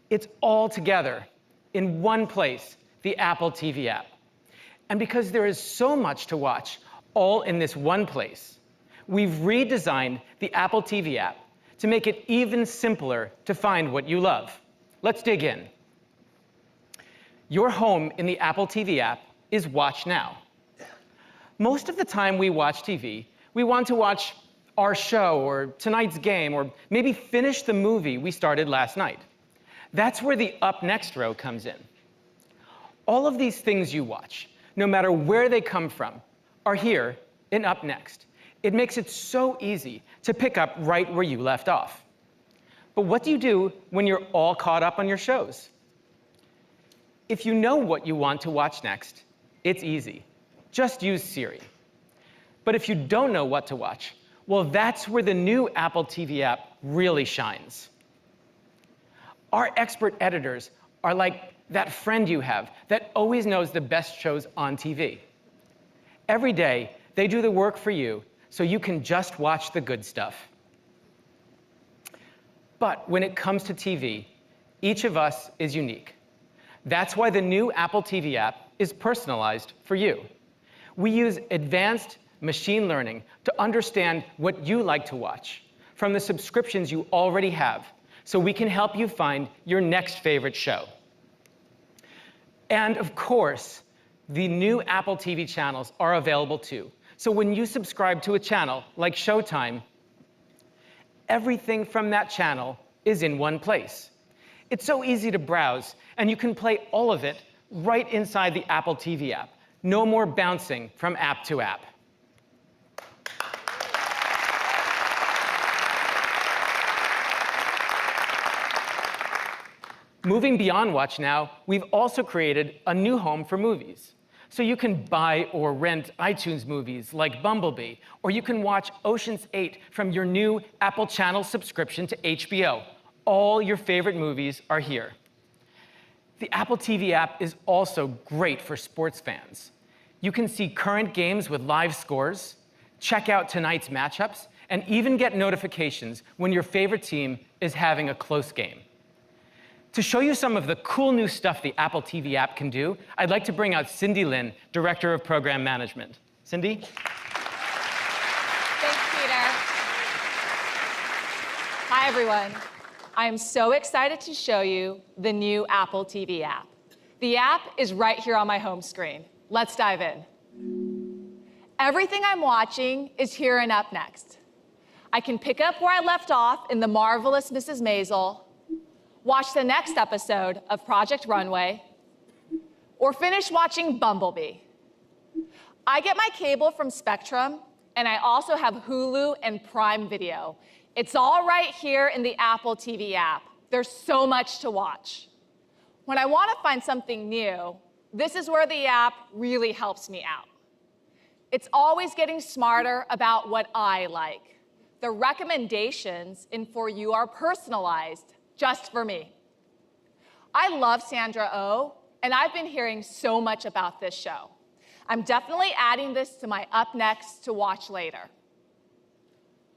It's all together in one place, the Apple TV app. And because there is so much to watch, all in this one place, we've redesigned the Apple TV app to make it even simpler to find what you love. Let's dig in. Your home in the Apple TV app is Watch Now. Most of the time we watch TV, we want to watch our show or tonight's game or maybe finish the movie we started last night. That's where the Up Next row comes in. All of these things you watch, no matter where they come from, are here in Up Next. It makes it so easy to pick up right where you left off. But what do you do when you're all caught up on your shows? If you know what you want to watch next, it's easy. Just use Siri. But if you don't know what to watch, well, that's where the new Apple TV app really shines. Our expert editors are like that friend you have that always knows the best shows on TV. Every day, they do the work for you so you can just watch the good stuff. But when it comes to TV, each of us is unique. That's why the new Apple TV app is personalized for you. We use advanced machine learning to understand what you like to watch from the subscriptions you already have, so we can help you find your next favorite show. And of course, the new Apple TV channels are available too. So when you subscribe to a channel like Showtime, everything from that channel is in one place. It's so easy to browse, and you can play all of it right inside the Apple TV app. No more bouncing from app to app. Moving beyond Watch Now, we've also created a new home for movies. So you can buy or rent iTunes movies like Bumblebee, or you can watch Ocean's 8 from your new Apple Channel subscription to HBO. All your favorite movies are here. The Apple TV app is also great for sports fans. You can see current games with live scores, check out tonight's matchups, and even get notifications when your favorite team is having a close game. To show you some of the cool new stuff the Apple TV app can do, I'd like to bring out Cindy Lin, Director of Program Management. Cindy? Thanks, Peter. Hi, everyone. I am so excited to show you the new Apple TV app. The app is right here on my home screen. Let's dive in. Everything I'm watching is here and Up Next. I can pick up where I left off in The Marvelous Mrs. Maisel, watch the next episode of Project Runway, or finish watching Bumblebee. I get my cable from Spectrum, and I also have Hulu and Prime Video. It's all right here in the Apple TV app. There's so much to watch. When I want to find something new, this is where the app really helps me out. It's always getting smarter about what I like. The recommendations in For You are personalized just for me. I love Sandra Oh, and I've been hearing so much about this show. I'm definitely adding this to my up next to watch later.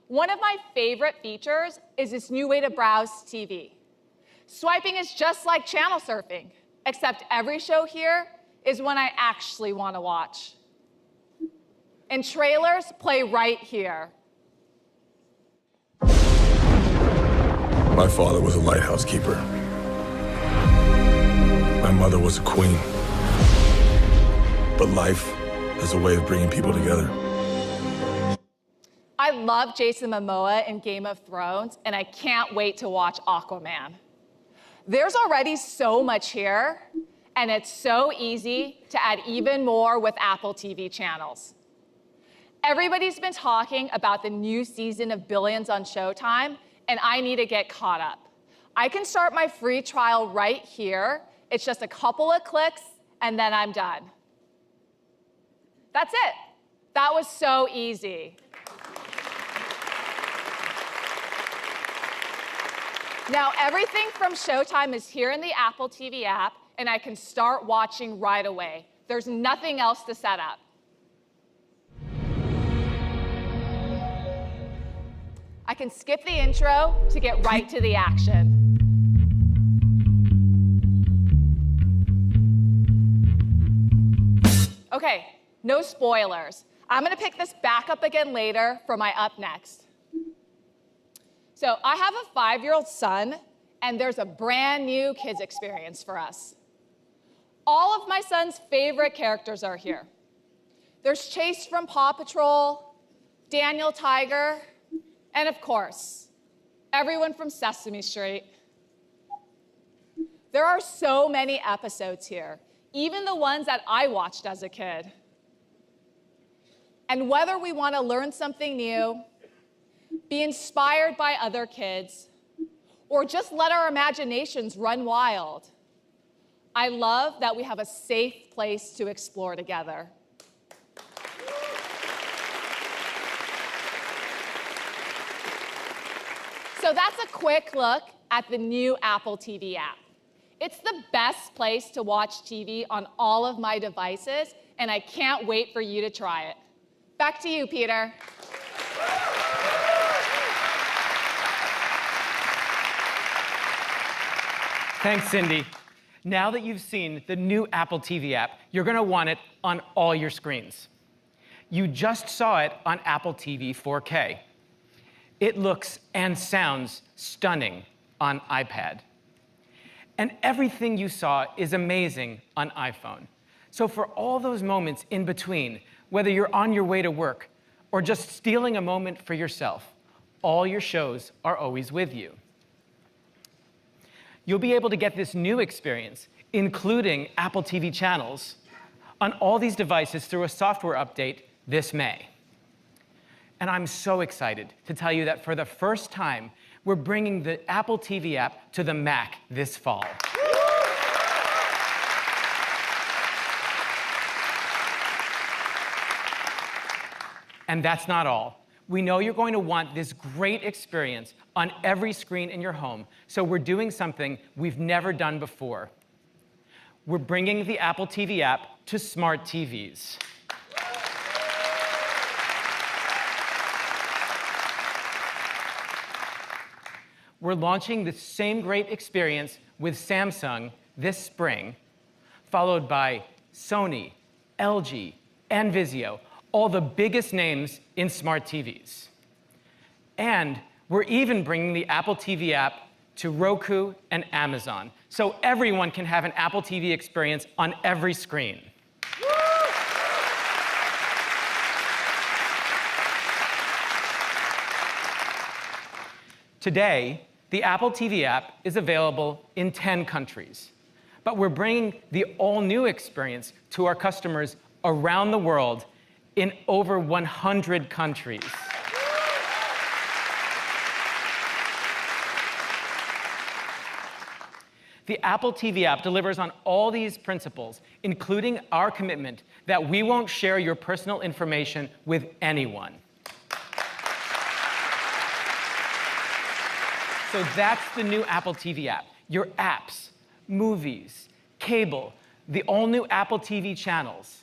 One of my favorite features is this new way to browse TV. Swiping is just like channel surfing, except every show here is one I actually want to watch. And trailers play right here. My father was a lighthouse keeper. My mother was a queen. But life has a way of bringing people together. I love Jason Momoa in Game of Thrones, and I can't wait to watch Aquaman. There's already so much here, and it's so easy to add even more with Apple TV channels. Everybody's been talking about the new season of Billions on Showtime, and I need to get caught up. I can start my free trial right here. It's just a couple of clicks, and then I'm done. That's it. That was so easy. Now, everything from Showtime is here in the Apple TV app, and I can start watching right away. There's nothing else to set up. I can skip the intro to get right to the action. Okay, no spoilers. I'm gonna pick this back up again later for my up next. So I have a 5-year-old son, and there's a brand new kids experience for us. All of my son's favorite characters are here. There's Chase from Paw Patrol, Daniel Tiger, and of course, everyone from Sesame Street. There are so many episodes here, even the ones that I watched as a kid. And whether we want to learn something new, be inspired by other kids, or just let our imaginations run wild, I love that we have a safe place to explore together. So that's a quick look at the new Apple TV app. It's the best place to watch TV on all of my devices, and I can't wait for you to try it. Back to you, Peter. Thanks, Cindy. Now that you've seen the new Apple TV app, you're going to want it on all your screens. You just saw it on Apple TV 4K. It looks and sounds stunning on iPad. And everything you saw is amazing on iPhone. So for all those moments in between, whether you're on your way to work or just stealing a moment for yourself, all your shows are always with you. You'll be able to get this new experience, including Apple TV channels, on all these devices through a software update this May. And I'm so excited to tell you that for the first time, we're bringing the Apple TV app to the Mac this fall. And that's not all. We know you're going to want this great experience on every screen in your home, so we're doing something we've never done before. We're bringing the Apple TV app to smart TVs. We're launching the same great experience with Samsung this spring, followed by Sony, LG, and Vizio, all the biggest names in smart TVs. And we're even bringing the Apple TV app to Roku and Amazon, so everyone can have an Apple TV experience on every screen. Today, The Apple TV app is available in 10 countries, but we're bringing the all-new experience to our customers around the world in over 100 countries. The Apple TV app delivers on all these principles, including our commitment that we won't share your personal information with anyone. So that's the new Apple TV app. Your apps, movies, cable, the all-new Apple TV channels,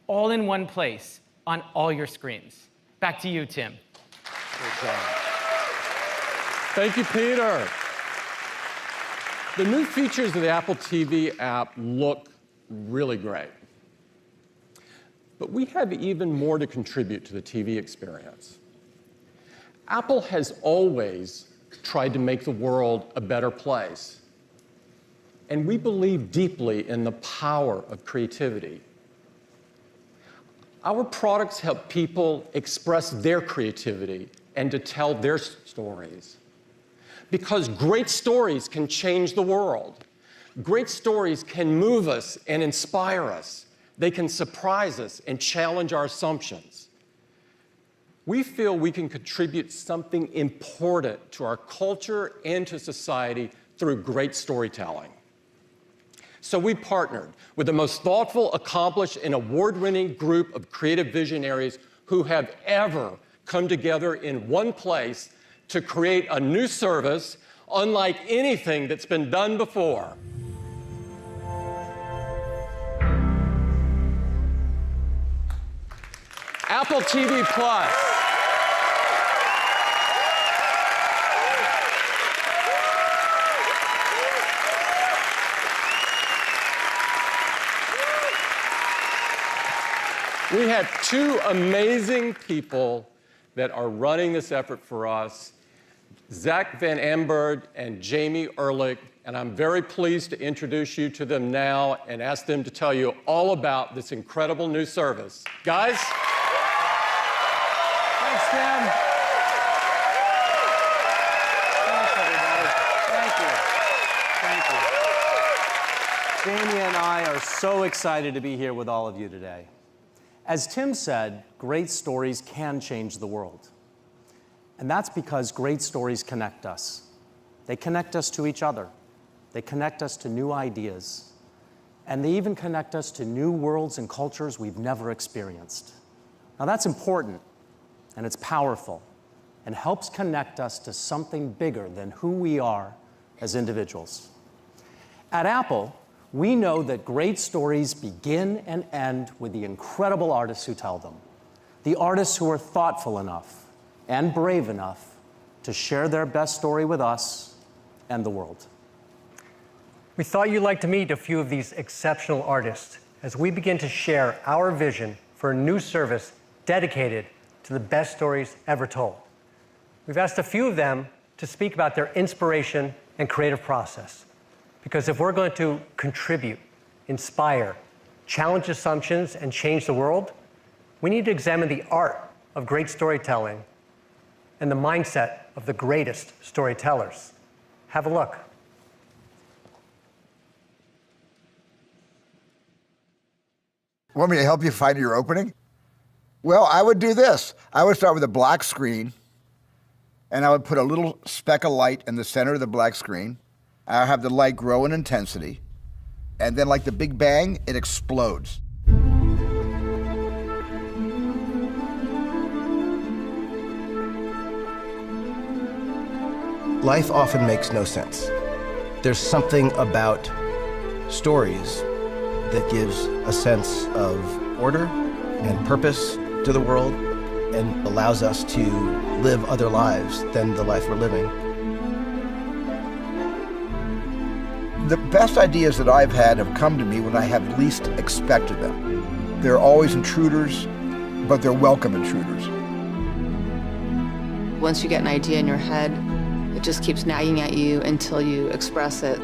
all in one place on all your screens. Back to you, Tim. Good job. Thank you, Peter. The new features of the Apple TV app look really great. But we have even more to contribute to the TV experience. Apple has always tried to make the world a better place. And we believe deeply in the power of creativity. Our products help people express their creativity and to tell their stories. Because great stories can change the world. Great stories can move us and inspire us. They can surprise us and challenge our assumptions. We feel we can contribute something important to our culture and to society through great storytelling. So we partnered with the most thoughtful, accomplished, and award-winning group of creative visionaries who have ever come together in one place to create a new service unlike anything that's been done before. Apple TV Plus. We have two amazing people that are running this effort for us, Zach Van Amberg and Jamie Ehrlich, and I'm very pleased to introduce you to them now and ask them to tell you all about this incredible new service. Guys? Thanks, Tim. Thanks, everybody. Thank you. Thank you. Jamie and I are so excited to be here with all of you today. As Tim said, great stories can change the world. And that's because great stories connect us. They connect us to each other. They connect us to new ideas. And they even connect us to new worlds and cultures we've never experienced. Now that's important, and it's powerful, and helps connect us to something bigger than who we are as individuals. At Apple, we know that great stories begin and end with the incredible artists who tell them. The artists who are thoughtful enough and brave enough to share their best story with us and the world. We thought you'd like to meet a few of these exceptional artists as we begin to share our vision for a new service dedicated to the best stories ever told. We've asked a few of them to speak about their inspiration and creative process. Because if we're going to contribute, inspire, challenge assumptions, and change the world, we need to examine the art of great storytelling and the mindset of the greatest storytellers. Have a look. Want me to help you find your opening? Well, I would do this. I would start with a black screen, and I would put a little speck of light in the center of the black screen. I have the light grow in intensity, and then like the Big Bang, it explodes. Life often makes no sense. There's something about stories that gives a sense of order and purpose to the world and allows us to live other lives than the life we're living. The best ideas that I've had have come to me when I have least expected them. They're always intruders, but they're welcome intruders. Once you get an idea in your head, it just keeps nagging at you until you express it.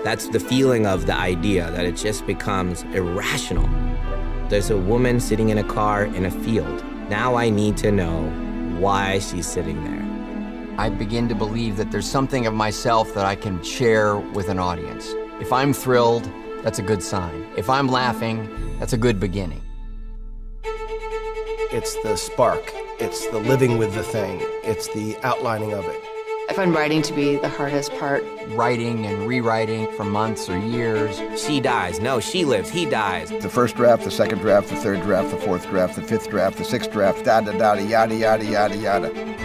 That's the feeling of the idea, that it just becomes irrational. There's a woman sitting in a car in a field. Now I need to know why she's sitting there. I begin to believe that there's something of myself that I can share with an audience. If I'm thrilled, that's a good sign. If I'm laughing, that's a good beginning. It's the spark. It's the living with the thing. It's the outlining of it. I find writing to be the hardest part. Writing and rewriting for months or years. She dies. No, she lives. He dies. The first draft, the second draft, the third draft, the fourth draft, the fifth draft, the sixth draft, yada, yada, yada.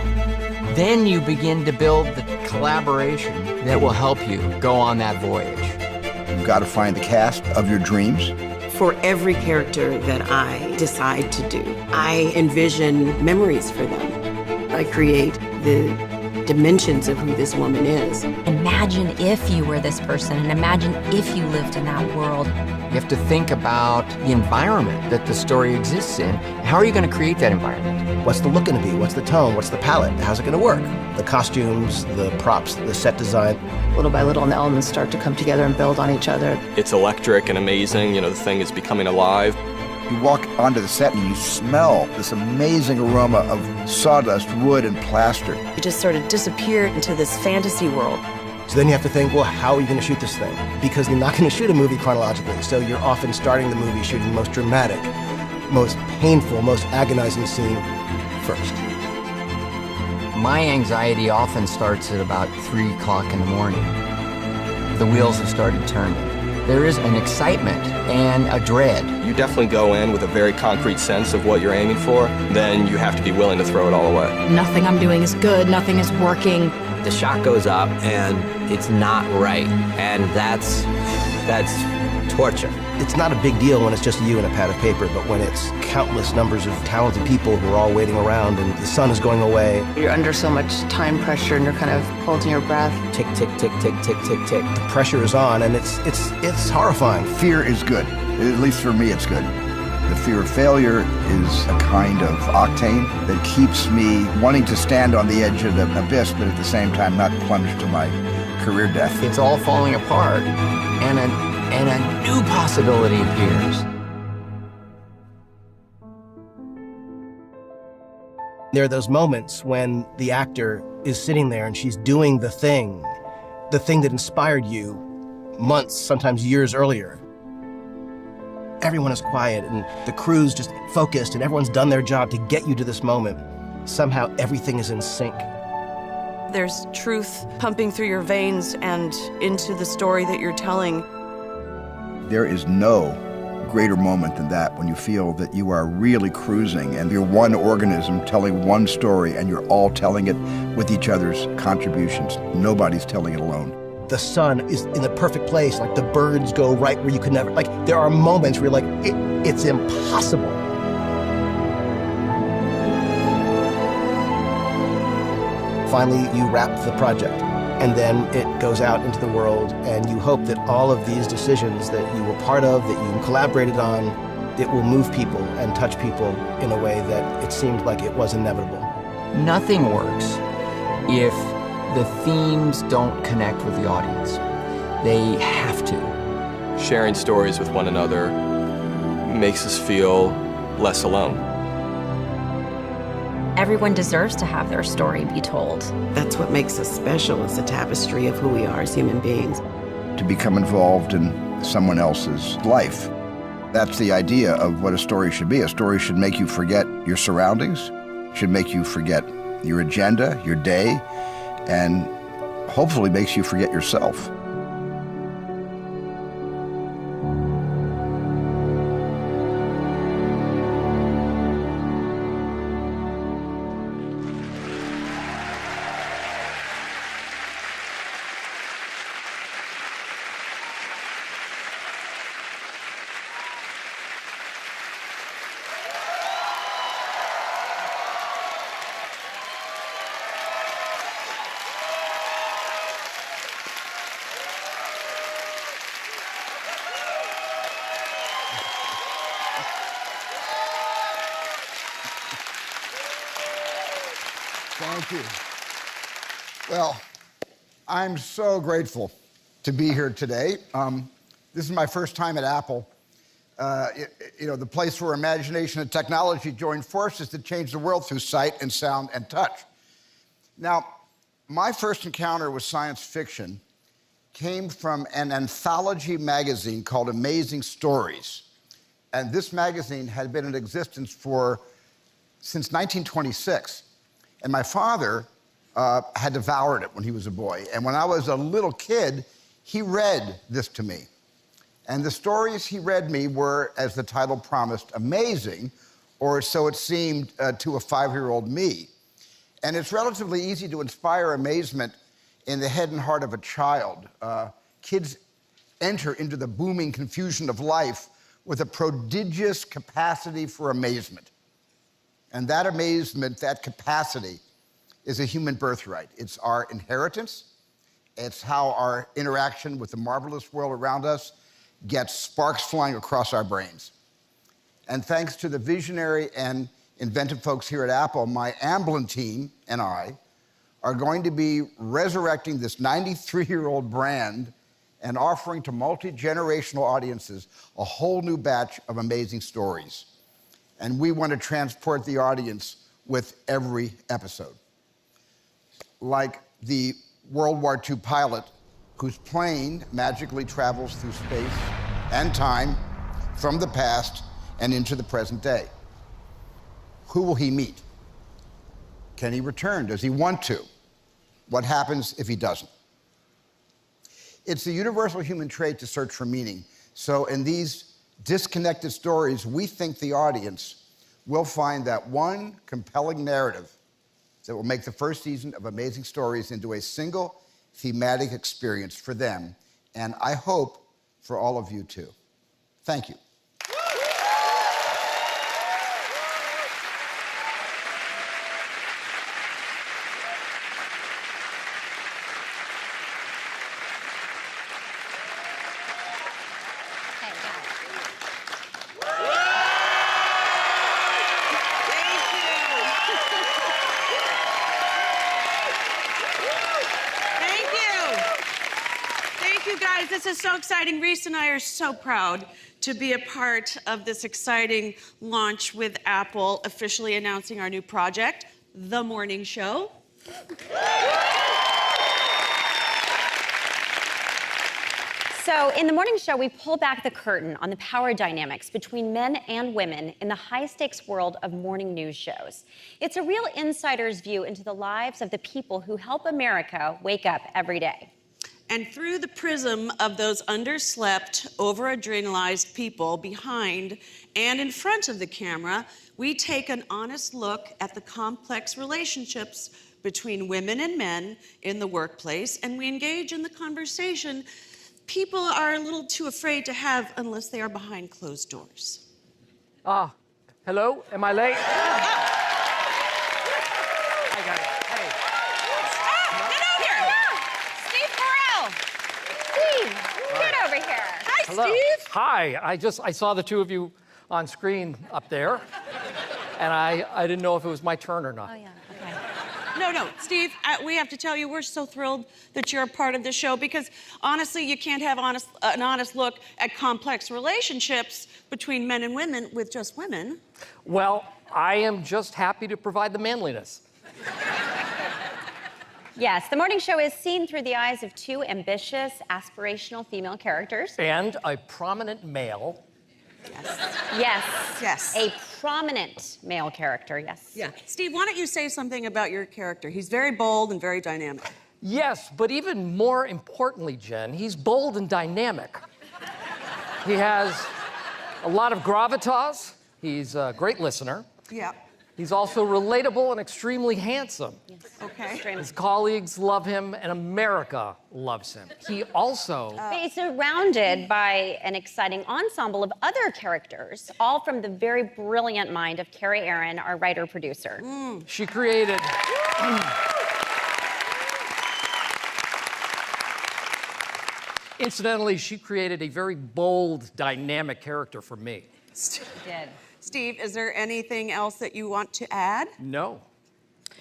Then you begin to build the collaboration that will help you go on that voyage. You've got to find the cast of your dreams. For every character that I decide to do, I envision memories for them. I create the dimensions of who this woman is. Imagine if you were this person, and imagine if you lived in that world. You have to think about the environment that the story exists in. How are you going to create that environment? What's the look going to be? What's the tone? What's the palette? How's it going to work? The costumes, the props, the set design. Little by little, the elements start to come together and build on each other. It's electric and amazing. You know, the thing is becoming alive. You walk onto the set and you smell this amazing aroma of sawdust, wood, and plaster. You just sort of disappear into this fantasy world. So then you have to think, well, how are you going to shoot this thing? Because you're not going to shoot a movie chronologically. So you're often starting the movie shooting the most dramatic, most painful, most agonizing scene first. My anxiety often starts at about 3 o'clock in the morning. The wheels have started turning. There is an excitement and a dread. You definitely go in with a very concrete sense of what you're aiming for. Then you have to be willing to throw it all away. Nothing I'm doing is good, nothing is working. The shot goes up and it's not right. And that's torture. It's not a big deal when it's just you and a pad of paper, but when it's countless numbers of talented people who are all waiting around and the sun is going away. You're under so much time pressure and you're kind of holding your breath. Tick, tick, tick, tick, tick, tick, tick. The pressure is on and it's horrifying. Fear is good. At least for me, it's good. The fear of failure is a kind of octane that keeps me wanting to stand on the edge of the abyss, but at the same time not plunge to my career death. It's all falling apart, and a new possibility appears. There are those moments when the actor is sitting there and she's doing the thing that inspired you months, sometimes years earlier. Everyone is quiet and the crew's just focused and everyone's done their job to get you to this moment. Somehow everything is in sync. There's truth pumping through your veins and into the story that you're telling. There is no greater moment than that when you feel that you are really cruising and you're one organism telling one story and you're all telling it with each other's contributions. Nobody's telling it alone. The sun is in the perfect place, like the birds go right where you could never, like there are moments where you're like, it's impossible. Finally, you wrap the project and then it goes out into the world and you hope that all of these decisions that you were part of, that you collaborated on, it will move people and touch people in a way that it seemed like it was inevitable. Nothing works if the themes don't connect with the audience. They have to. Sharing stories with one another makes us feel less alone. Everyone deserves to have their story be told. That's what makes us special, is the tapestry of who we are as human beings. To become involved in someone else's life. That's the idea of what a story should be. A story should make you forget your surroundings, should make you forget your agenda, your day, and hopefully makes you forget yourself. Thank you. Well, I'm so grateful to be here today. This is my first time at Apple. The place where imagination and technology join forces to change the world through sight and sound and touch. Now, My first encounter with science fiction came from an anthology magazine called Amazing Stories. And this magazine had been in existence since 1926. And my father had devoured it when he was a boy. And when I was a little kid, he read this to me. And the stories he read me were, as the title promised, amazing, or so it seemed to a 5-year-old me. And it's relatively easy to inspire amazement in the head and heart of a child. Kids enter into the booming confusion of life with a prodigious capacity for amazement. And that amazement, that capacity, is a human birthright. It's our inheritance. It's how our interaction with the marvelous world around us gets sparks flying across our brains. And thanks to the visionary and inventive folks here at Apple, my Amblin team and I are going to be resurrecting this 93-year-old brand and offering to multi-generational audiences a whole new batch of amazing stories. And we want to transport the audience with every episode. Like the World War II pilot whose plane magically travels through space and time from the past and into the present day. Who will he meet? Can he return? Does he want to? What happens if he doesn't? It's the universal human trait to search for meaning. So in these disconnected stories, we think the audience will find that one compelling narrative that will make the first season of Amazing Stories into a single thematic experience for them, and I hope for all of you too. Thank you. This is so exciting. Reese and I are so proud to be a part of this exciting launch with Apple, officially announcing our new project, The Morning Show. So in The Morning Show, we pull back the curtain on the power dynamics between men and women in the high-stakes world of morning news shows. It's a real insider's view into the lives of the people who help America wake up every day. And through the prism of those underslept, over-adrenalized people behind and in front of the camera, we take an honest look at the complex relationships between women and men in the workplace, and we engage in the conversation people are a little too afraid to have unless they are behind closed doors. Hello? Am I late? Get over here. Hi, Hello. Steve. Hi. I saw the two of you on screen up there, and I didn't know if it was my turn or not. Oh, yeah. No, Steve, we have to tell you, we're so thrilled that you're a part of the show because, honestly, you can't have an honest look at complex relationships between men and women with just women. Well, I am just happy to provide the manliness. Yes, The Morning Show is seen through the eyes of two ambitious, aspirational female characters. And a prominent male. Yes. A prominent male character, yes. Yeah. Steve, why don't you say something about your character? He's very bold and very dynamic. Yes, but even more importantly, Jen, he's bold and dynamic. He has a lot of gravitas. He's a great listener. Yeah. He's also relatable and extremely handsome. Yes. Okay. His colleagues love him, and America loves him. He also... He's surrounded by an exciting ensemble of other characters, all from the very brilliant mind of Carrie Aaron, our writer-producer. She created... Incidentally, she created a very bold, dynamic character for me. She did. Steve, is there anything else that you want to add? No.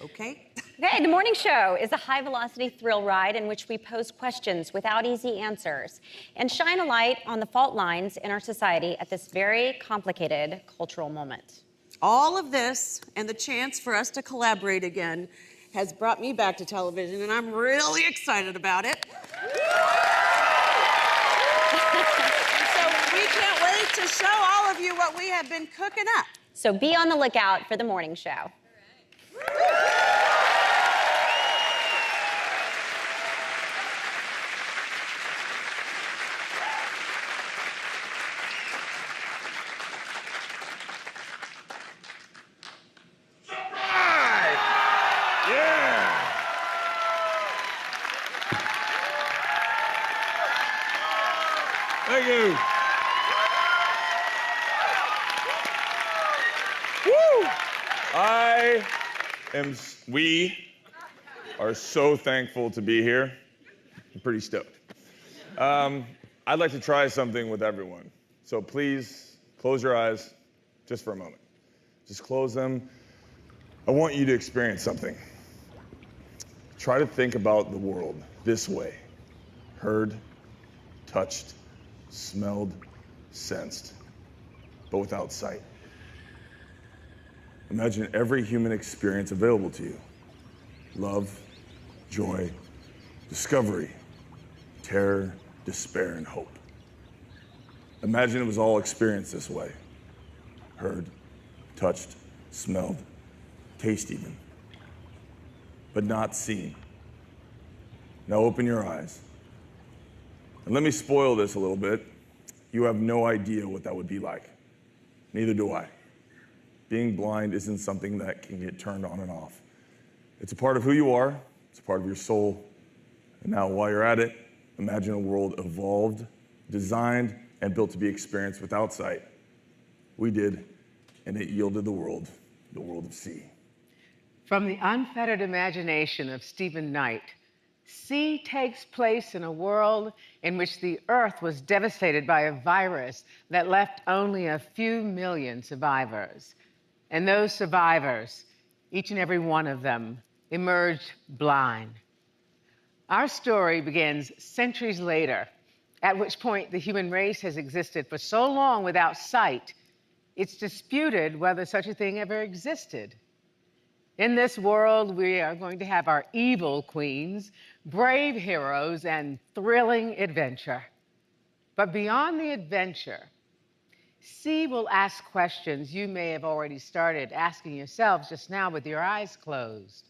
Okay. Okay, The Morning Show is a high-velocity thrill ride in which we pose questions without easy answers and shine a light on the fault lines in our society at this very complicated cultural moment. All of this and the chance for us to collaborate again has brought me back to television, and I'm really excited about it. So we can't wait to show all of you what we have been cooking up. So be on the lookout for the morning show. Thank you. Woo! We are so thankful to be here. I'm pretty stoked. I'd like to try something with everyone. So please close your eyes just for a moment. Just close them. I want you to experience something. Try to think about the world this way. Heard, touched, smelled, sensed, but without sight. Imagine every human experience available to you. Love, joy, discovery, terror, despair, and hope. Imagine it was all experienced this way. Heard, touched, smelled, taste even, but not seen. Now open your eyes. And let me spoil this a little bit. You have no idea what that would be like. Neither do I. Being blind isn't something that can get turned on and off. It's a part of who you are. It's a part of your soul. And now while you're at it, imagine a world evolved, designed, and built to be experienced without sight. We did, and it yielded the world of C. From the unfettered imagination of Stephen Knight, C takes place in a world in which the Earth was devastated by a virus that left only a few million survivors. And those survivors, each and every one of them, emerged blind. Our story begins centuries later, at which point the human race has existed for so long without sight, it's disputed whether such a thing ever existed. In this world, we are going to have our evil queens, brave heroes, and thrilling adventure. But beyond the adventure, C will ask questions you may have already started asking yourselves just now with your eyes closed.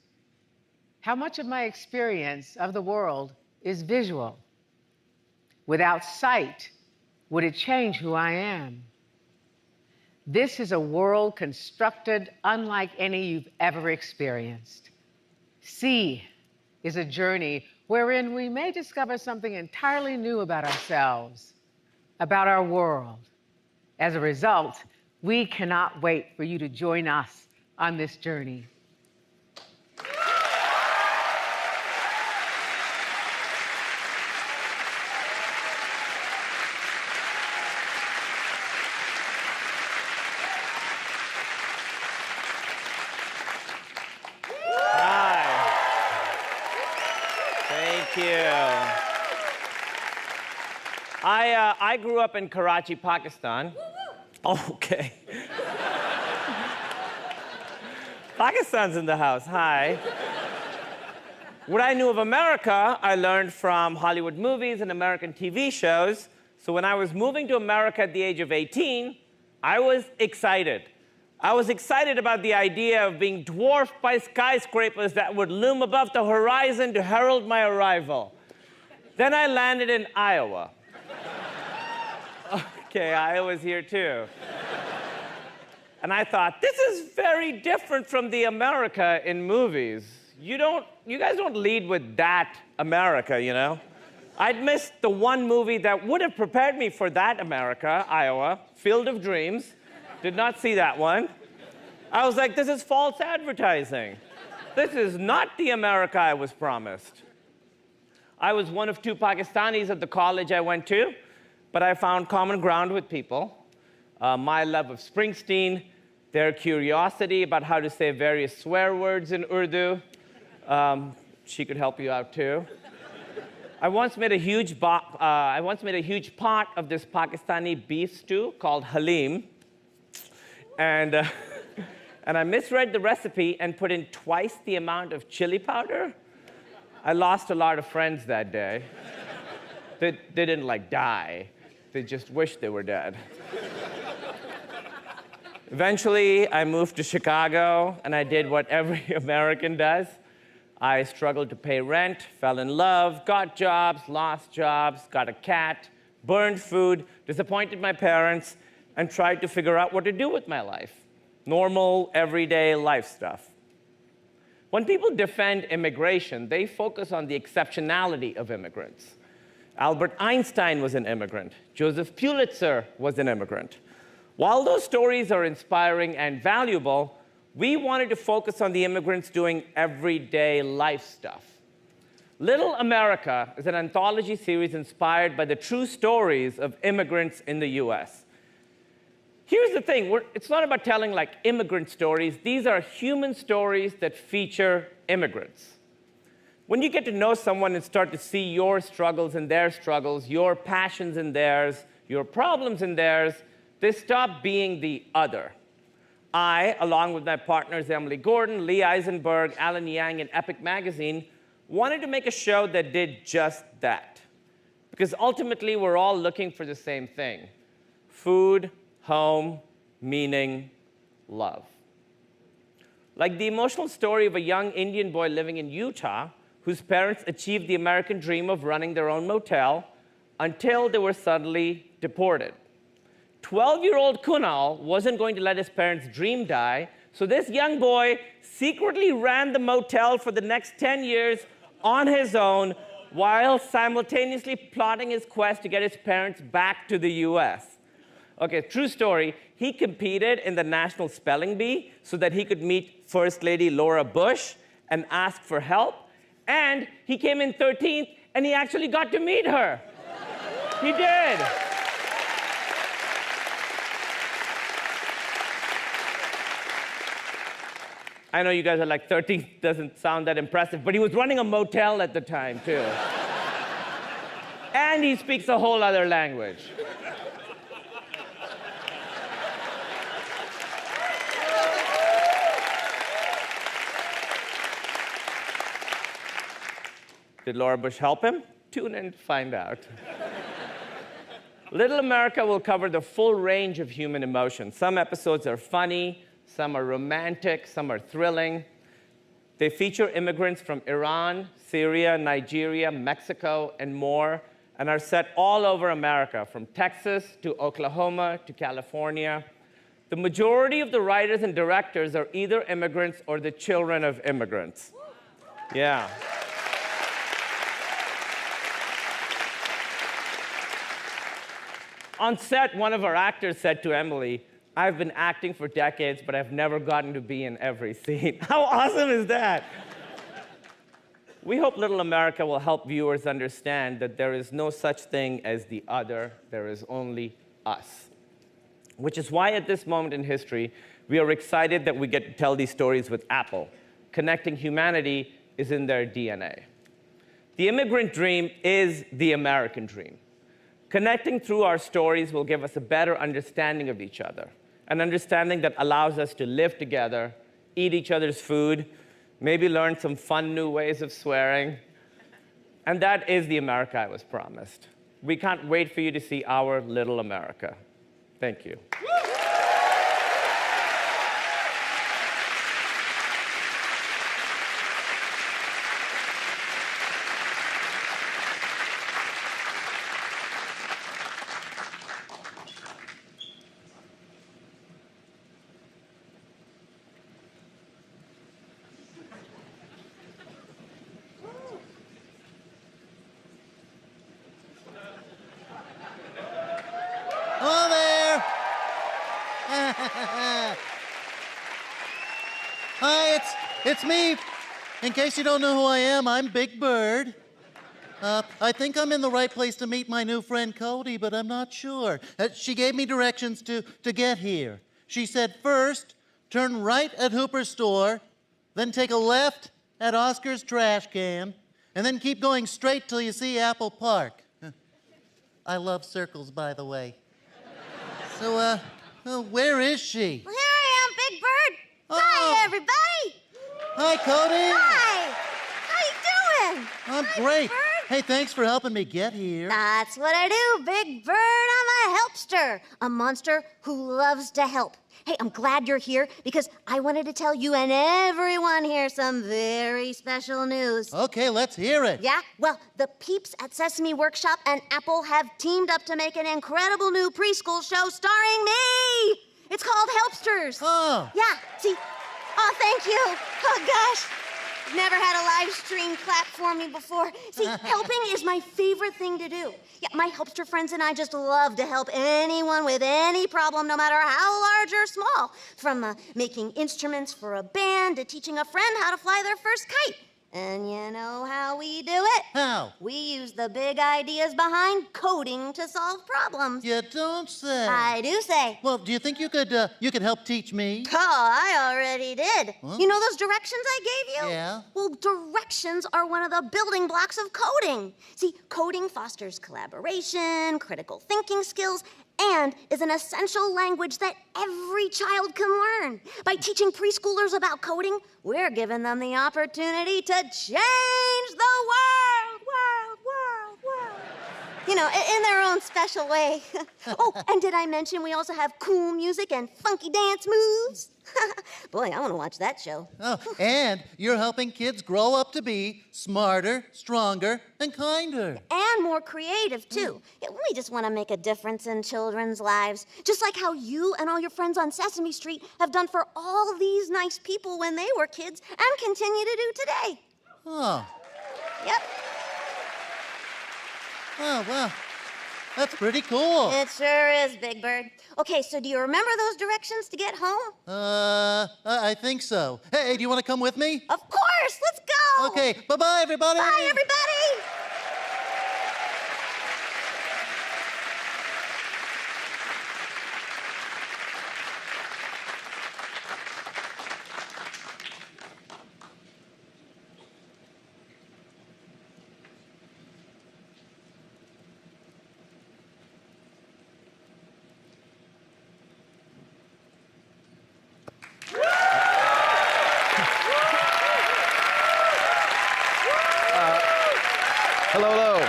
How much of my experience of the world is visual? Without sight, would it change who I am? This is a world constructed unlike any you've ever experienced. C is a journey wherein we may discover something entirely new about ourselves, about our world. As a result, we cannot wait for you to join us on this journey. I grew up in Karachi, Pakistan. Okay. Pakistan's in the house, hi. What I knew of America, I learned from Hollywood movies and American TV shows. So when I was moving to America at the age of 18, I was excited. I was excited about the idea of being dwarfed by skyscrapers that would loom above the horizon to herald my arrival. Then I landed in Iowa. Okay, Iowa's here too. And I thought, this is very different from the America in movies. You guys don't lead with that America, you know? I'd missed the one movie that would have prepared me for that America, Iowa, Field of Dreams. Did not see that one. I was like, this is false advertising. This is not the America I was promised. I was one of 2 Pakistanis at the college I went to, but I found common ground with people. My love of Springsteen, their curiosity about how to say various swear words in Urdu. She could help you out too. I once made a huge pot of this Pakistani beef stew called halim. And and I misread the recipe and put in twice the amount of chili powder. I lost a lot of friends that day. They didn't like die. They just wished they were dead. Eventually, I moved to Chicago, and I did what every American does. I struggled to pay rent, fell in love, got jobs, lost jobs, got a cat, burned food, disappointed my parents, and tried to figure out what to do with my life. Normal, everyday life stuff. When people defend immigration, they focus on the exceptionality of immigrants. Albert Einstein was an immigrant. Joseph Pulitzer was an immigrant. While those stories are inspiring and valuable, we wanted to focus on the immigrants doing everyday life stuff. Little America is an anthology series inspired by the true stories of immigrants in the US. Here's the thing, it's not about telling like immigrant stories. These are human stories that feature immigrants. When you get to know someone and start to see your struggles and their struggles, your passions and theirs, your problems and theirs, they stop being the other. I, along with my partners Emily Gordon, Lee Eisenberg, Alan Yang, and Epic Magazine, wanted to make a show that did just that. Because ultimately, we're all looking for the same thing: food, home, meaning, love. Like the emotional story of a young Indian boy living in Utah whose parents achieved the American dream of running their own motel until they were suddenly deported. 12-year-old Kunal wasn't going to let his parents' dream die, so this young boy secretly ran the motel for the next 10 years on his own while simultaneously plotting his quest to get his parents back to the US. Okay, true story. He competed in the National Spelling Bee so that he could meet First Lady Laura Bush and ask for help. And he came in 13th, and he actually got to meet her. He did. I know you guys are like, 13th doesn't sound that impressive, but he was running a motel at the time, too. And he speaks a whole other language. Did Laura Bush help him? Tune in to find out. Little America will cover the full range of human emotions. Some episodes are funny, some are romantic, some are thrilling. They feature immigrants from Iran, Syria, Nigeria, Mexico, and more, and are set all over America, from Texas to Oklahoma to California. The majority of the writers and directors are either immigrants or the children of immigrants. Yeah. On set, one of our actors said to Emily, "I've been acting for decades, but I've never gotten to be in every scene." How awesome is that? We hope Little America will help viewers understand that there is no such thing as the other, there is only us. Which is why at this moment in history, we are excited that we get to tell these stories with Apple. Connecting humanity is in their DNA. The immigrant dream is the American dream. Connecting through our stories will give us a better understanding of each other, an understanding that allows us to live together, eat each other's food, maybe learn some fun new ways of swearing. And that is the America I was promised. We can't wait for you to see our Little America. Thank you. Hello there. Hi, it's me. In case you don't know who I am, I'm Big Bird. I think I'm in the right place to meet my new friend Cody, but I'm not sure. She gave me directions to get here. She said first, turn right at Hooper's store, then take a left at Oscar's trash can, and then keep going straight till you see Apple Park. I love circles, by the way. So, where is she? Well, here I am, Big Bird. Hi, everybody. Hi, Cody. Hi. How you doing? I'm Hi, great. Big Bird. Hey, thanks for helping me get here. That's what I do, Big Bird. I'm a helpster, a monster who loves to help. Hey, I'm glad you're here because I wanted to tell you and everyone here some very special news. Okay, let's hear it. Yeah? Well, the peeps at Sesame Workshop and Apple have teamed up to make an incredible new preschool show starring me. It's called Helpsters. Oh. Yeah, see? Oh, thank you. Oh, gosh. Never had a live stream clap for me before. See, helping is my favorite thing to do. Yeah, my helpster friends and I just love to help anyone with any problem, no matter how large or small. From making instruments for a band to teaching a friend how to fly their first kite. And you know how we do it? How? We use the big ideas behind coding to solve problems. You don't say. I do say. Well, do you think you could help teach me? Oh, I already did. Huh? You know those directions I gave you? Yeah. Well, directions are one of the building blocks of coding. See, coding fosters collaboration, critical thinking skills, and is an essential language that every child can learn. By teaching preschoolers about coding, we're giving them the opportunity to change the world. You know, in their own special way. Oh, and did I mention we also have cool music and funky dance moves? Boy, I want to watch that show. Oh, and you're helping kids grow up to be smarter, stronger, and kinder. And more creative, too. Yeah, we just want to make a difference in children's lives. Just like how you and all your friends on Sesame Street have done for all these nice people when they were kids and continue to do today. Oh. Yep. Oh, wow. That's pretty cool. It sure is, Big Bird. Okay, so do you remember those directions to get home? I think so. Hey, do you want to come with me? Of course, let's go. Okay, bye-bye, everybody. Bye, everybody. Hello.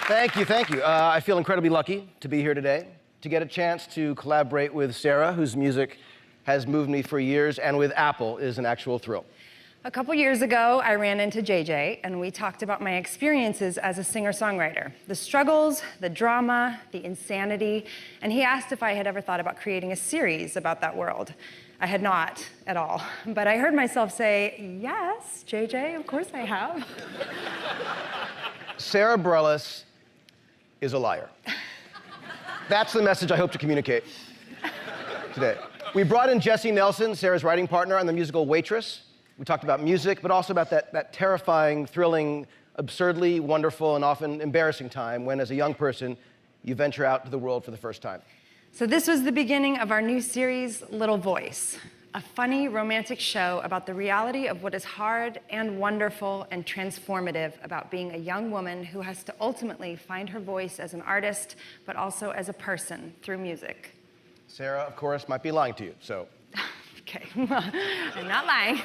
Thank you. I feel incredibly lucky to be here today, to get a chance to collaborate with Sarah, whose music has moved me for years, and with Apple is an actual thrill. A couple years ago, I ran into JJ, and we talked about my experiences as a singer-songwriter, the struggles, the drama, the insanity, and he asked if I had ever thought about creating a series about that world. I had not at all, but I heard myself say, yes, JJ, of course I have. Sarah Bareilles is a liar. That's the message I hope to communicate today. We brought in Jessie Nelson, Sarah's writing partner on the musical Waitress. We talked about music, but also about that terrifying, thrilling, absurdly wonderful, and often embarrassing time when, as a young person, you venture out to the world for the first time. So this was the beginning of our new series, Little Voice, a funny, romantic show about the reality of what is hard and wonderful and transformative about being a young woman who has to ultimately find her voice as an artist, but also as a person through music. Sarah, of course, might be lying to you, so. Okay, I'm not lying.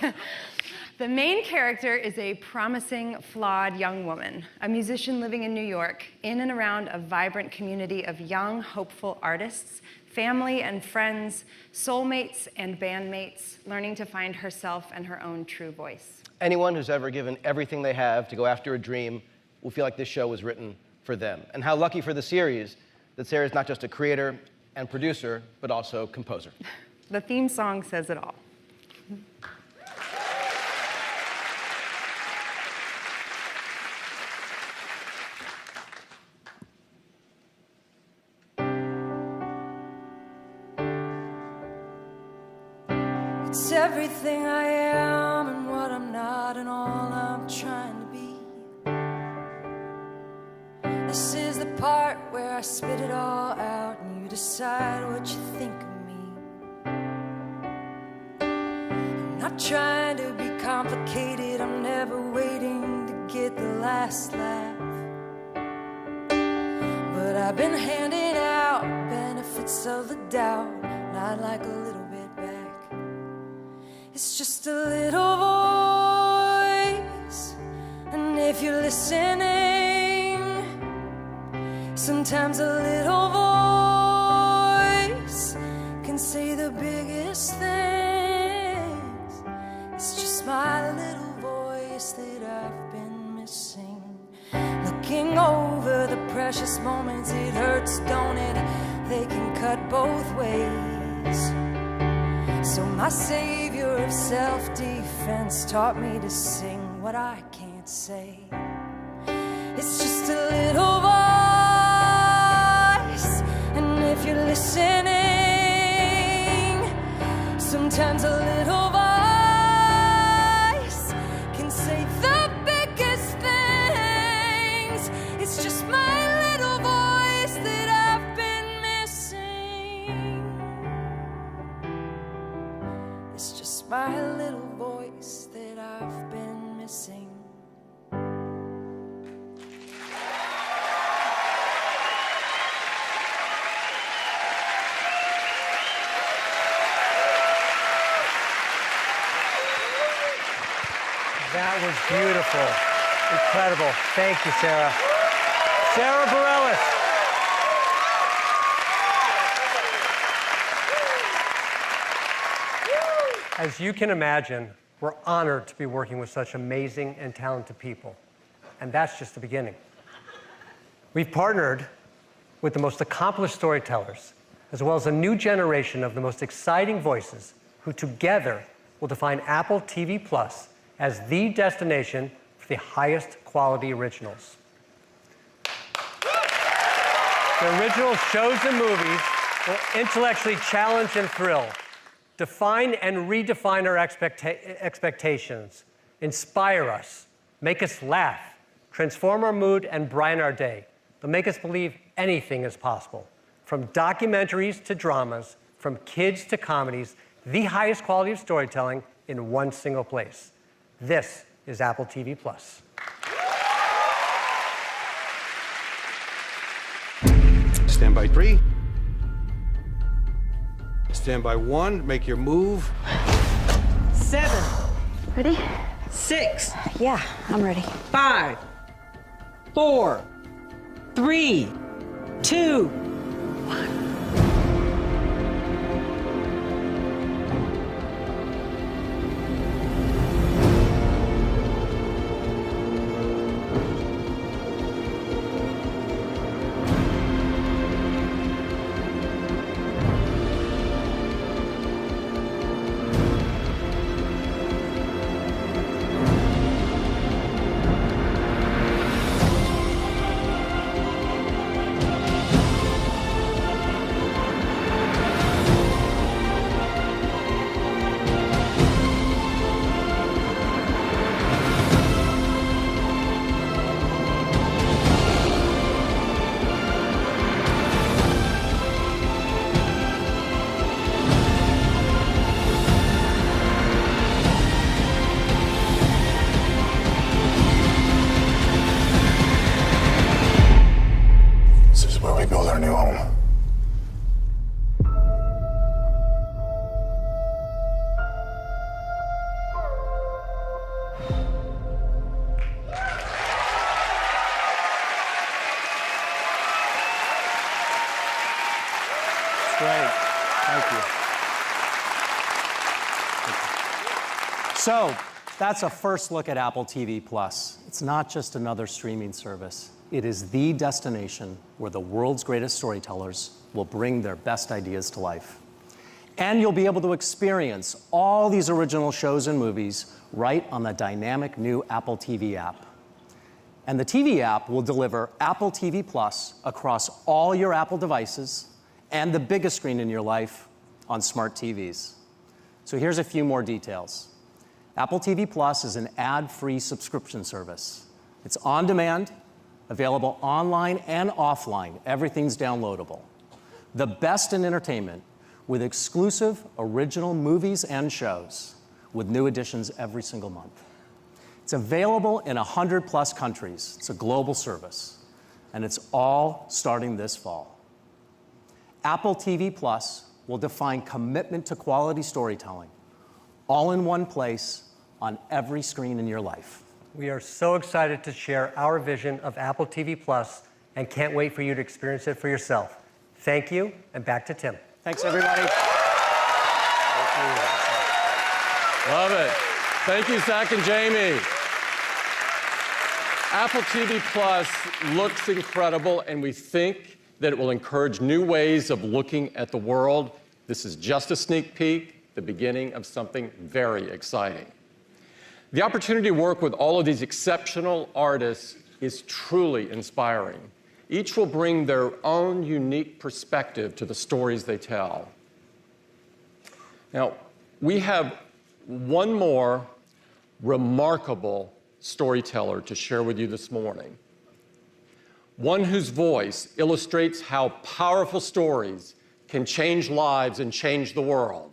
The main character is a promising, flawed young woman, a musician living in New York, in and around a vibrant community of young, hopeful artists, family and friends, soulmates and bandmates, learning to find herself and her own true voice. Anyone who's ever given everything they have to go after a dream will feel like this show was written for them. And how lucky for the series that Sarah's not just a creator and producer, but also composer. The theme song says it all. It's everything I am and what I'm not and all I'm trying to be. This is the part where I spit it all out and you decide what you think of me. I'm not trying to be complicated, I'm never waiting to get the last laugh. But I've been handing out benefits could settle down, and I'd like a little bit back. It's just a little voice, and if you're listening, sometimes a little voice can say the biggest things. It's just my little voice that I've been missing. Looking over the precious moments, it hurts, don't it? They can cut both ways. So my savior of self-defense taught me to sing what I can't say. It's just a little voice, and if you're listening, sometimes a little voice can say the biggest things. It's just my little voice that I've been missing. It's just my little voice that I've been missing. That was beautiful. Incredible. Thank you, Sarah. Sarah Bareilles. As you can imagine, we're honored to be working with such amazing and talented people. And that's just the beginning. We've partnered with the most accomplished storytellers, as well as a new generation of the most exciting voices who together will define Apple TV Plus as the destination for the highest quality originals. The original shows and movies will intellectually challenge and thrill, define and redefine our expectations, inspire us, make us laugh, transform our mood, and brighten our day. They'll make us believe anything is possible. From documentaries to dramas, from kids to comedies, the highest quality of storytelling in one single place. This is Apple TV Plus. Stand by 3. Stand by 1. Make your move. 7. Ready? 6. Yeah, I'm ready. 5. 4. 3. 2. 1. Great. Thank you. So, that's a first look at Apple TV Plus. It's not just another streaming service. It is the destination where the world's greatest storytellers will bring their best ideas to life. And you'll be able to experience all these original shows and movies right on the dynamic new Apple TV app. And the TV app will deliver Apple TV Plus across all your Apple devices and the biggest screen in your life on smart TVs. So here's a few more details. Apple TV Plus is an ad-free subscription service. It's on demand, available online and offline. Everything's downloadable. The best in entertainment with exclusive original movies and shows with new additions every single month. It's available in 100+ countries. It's a global service, and it's all starting this fall. Apple TV Plus will define commitment to quality storytelling, all in one place, on every screen in your life. We are so excited to share our vision of Apple TV Plus and can't wait for you to experience it for yourself. Thank you, and back to Tim. Thanks, everybody. Love it. Thank you, Zach and Jamie. Apple TV Plus looks incredible, and we think that it will encourage new ways of looking at the world. This is just a sneak peek, the beginning of something very exciting. The opportunity to work with all of these exceptional artists is truly inspiring. Each will bring their own unique perspective to the stories they tell. Now, we have one more remarkable storyteller to share with you this morning. One whose voice illustrates how powerful stories can change lives and change the world.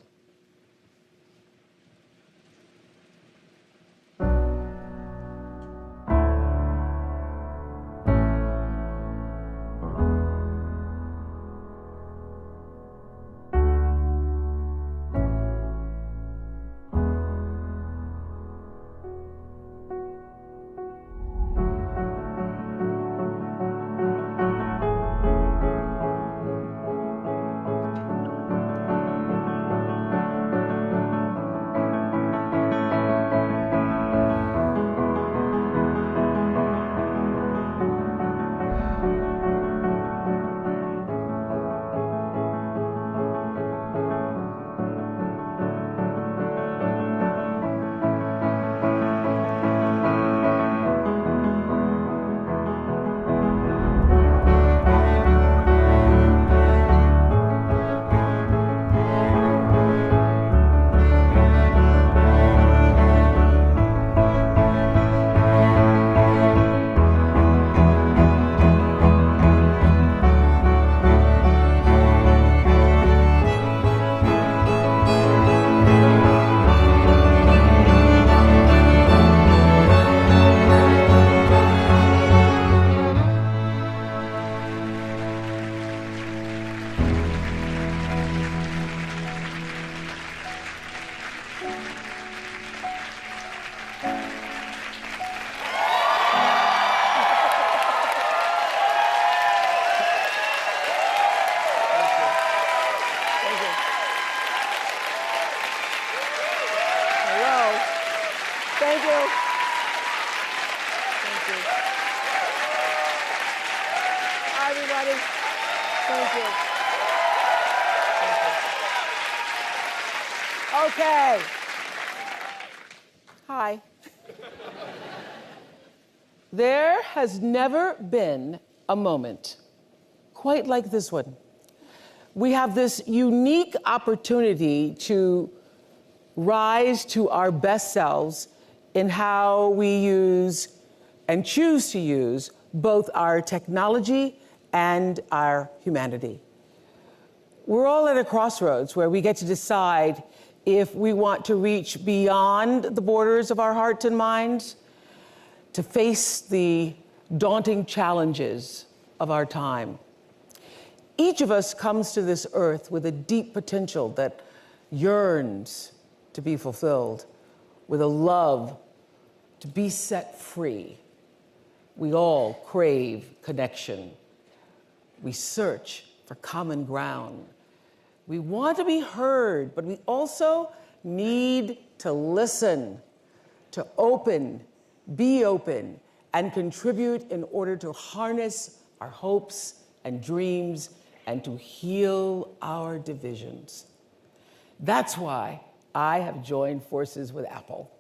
Thank you. Thank you. Hi, everybody. Thank you. Okay. Hi. There has never been a moment quite like this one. We have this unique opportunity to rise to our best selves in how we use and choose to use both our technology and our humanity. We're all at a crossroads where we get to decide if we want to reach beyond the borders of our hearts and minds to face the daunting challenges of our time. Each of us comes to this earth with a deep potential that yearns to be fulfilled, with a love to be set free. We all crave connection. We search for common ground. We want to be heard, but we also need to listen, to be open, and contribute in order to harness our hopes and dreams and to heal our divisions. That's why I have joined forces with Apple.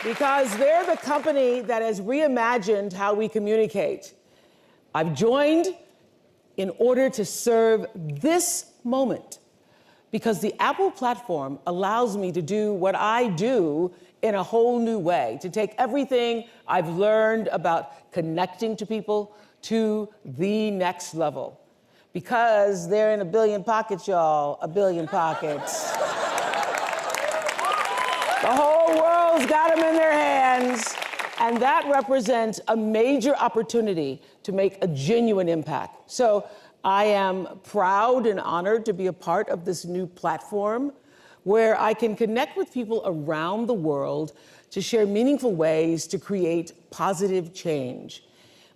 Because they're the company that has reimagined how we communicate. I've joined in order to serve this moment, because the Apple platform allows me to do what I do in a whole new way, to take everything I've learned about connecting to people to the next level. Because they're in a billion pockets, y'all, a billion pockets. The whole world's Everybody's got them in their hands. And that represents a major opportunity to make a genuine impact. So I am proud and honored to be a part of this new platform where I can connect with people around the world to share meaningful ways to create positive change.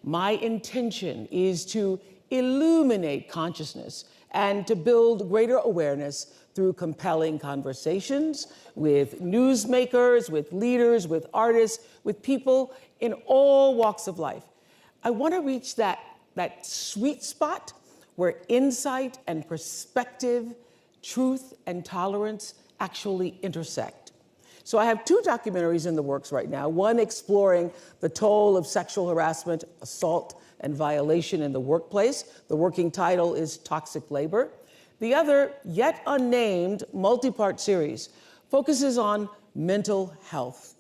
My intention is to illuminate consciousness and to build greater awareness through compelling conversations with newsmakers, with leaders, with artists, with people in all walks of life. I want to reach that sweet spot where insight and perspective, truth and tolerance actually intersect. So I have 2 documentaries in the works right now, one exploring the toll of sexual harassment, assault, and violation in the workplace. The working title is Toxic Labor. The other, yet unnamed, multi-part series focuses on mental health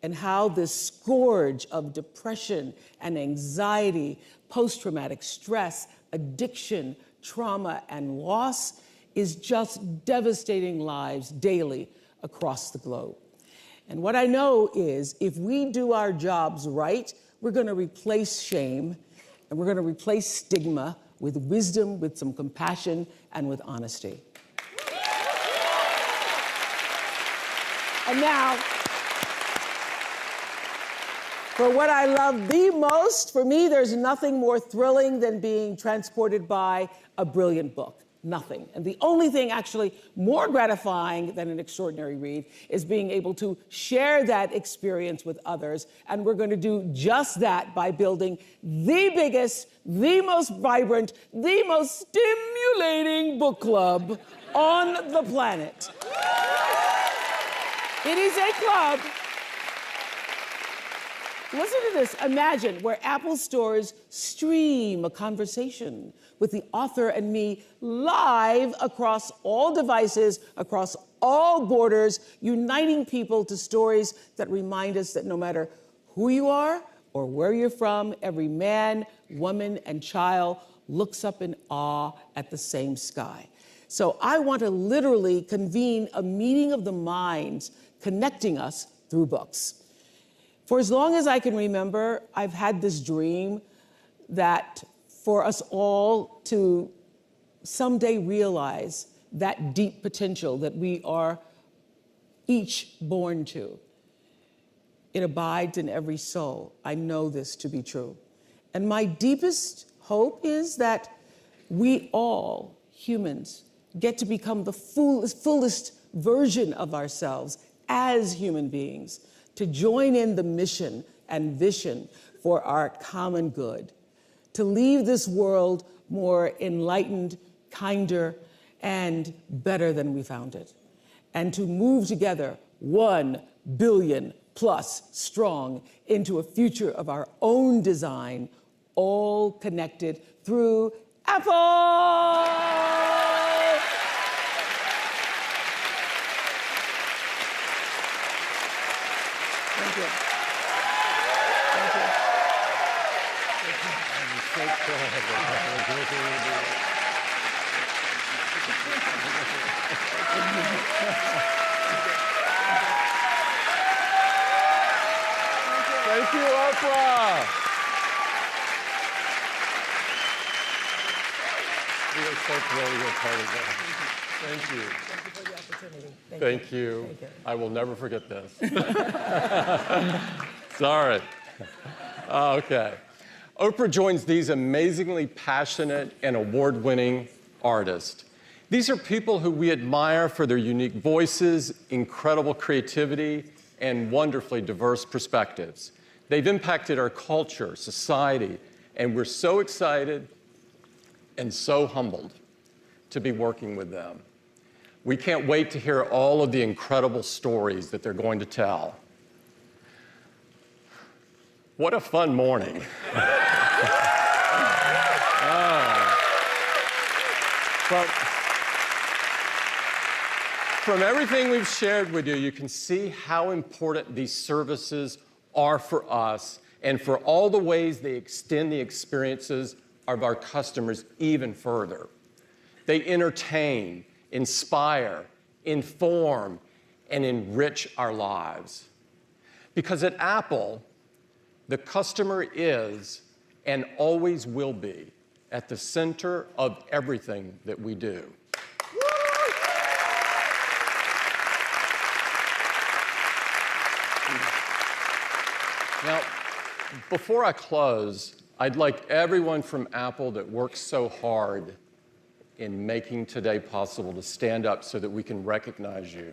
and how this scourge of depression and anxiety, post-traumatic stress, addiction, trauma, and loss is just devastating lives daily across the globe. And what I know is if we do our jobs right, we're going to replace shame and we're going to replace stigma with wisdom, with some compassion, and with honesty. And now, for what I love the most, for me, there's nothing more thrilling than being transported by a brilliant book. Nothing. And the only thing actually more gratifying than an extraordinary read is being able to share that experience with others. And we're going to do just that by building the biggest, the most vibrant, the most stimulating book club on the planet. It is a club. Listen to this. Imagine where Apple stores stream a conversation with the author and me live across all devices, across all borders, uniting people to stories that remind us that no matter who you are or where you're from, every man, woman, and child looks up in awe at the same sky. So I want to literally convene a meeting of the minds connecting us through books. For as long as I can remember, I've had this dream that for us all to someday realize that deep potential that we are each born to. It abides in every soul. I know this to be true. And my deepest hope is that we all, humans, get to become the fullest version of ourselves as human beings, to join in the mission and vision for our common good, to leave this world more enlightened, kinder, and better than we found it, and to move together 1 billion plus strong into a future of our own design, all connected through Apple! Thank you. Thank you, Oprah. We are so thrilled to be a part of that. Thank you. Thank you for the opportunity. Thank you. I will never forget this. Sorry. Okay. Oprah joins these amazingly passionate and award-winning artists. These are people who we admire for their unique voices, incredible creativity, and wonderfully diverse perspectives. They've impacted our culture, society, and we're so excited and so humbled to be working with them. We can't wait to hear all of the incredible stories that they're going to tell. What a fun morning. From everything we've shared with you, you can see how important these services are for us and for all the ways they extend the experiences of our customers even further. They entertain, inspire, inform, and enrich our lives. Because at Apple, the customer is and always will be at the center of everything that we do. Now, before I close, I'd like everyone from Apple that works so hard in making today possible to stand up so that we can recognize you.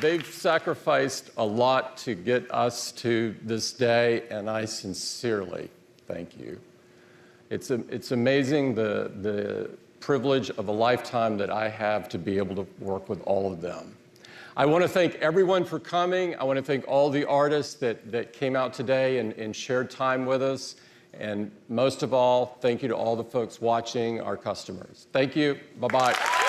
They've sacrificed a lot to get us to this day, and I sincerely thank you. It's amazing the privilege of a lifetime that I have to be able to work with all of them. I want to thank everyone for coming. I want to thank all the artists that came out today and shared time with us. And most of all, thank you to all the folks watching, our customers. Thank you. Bye-bye.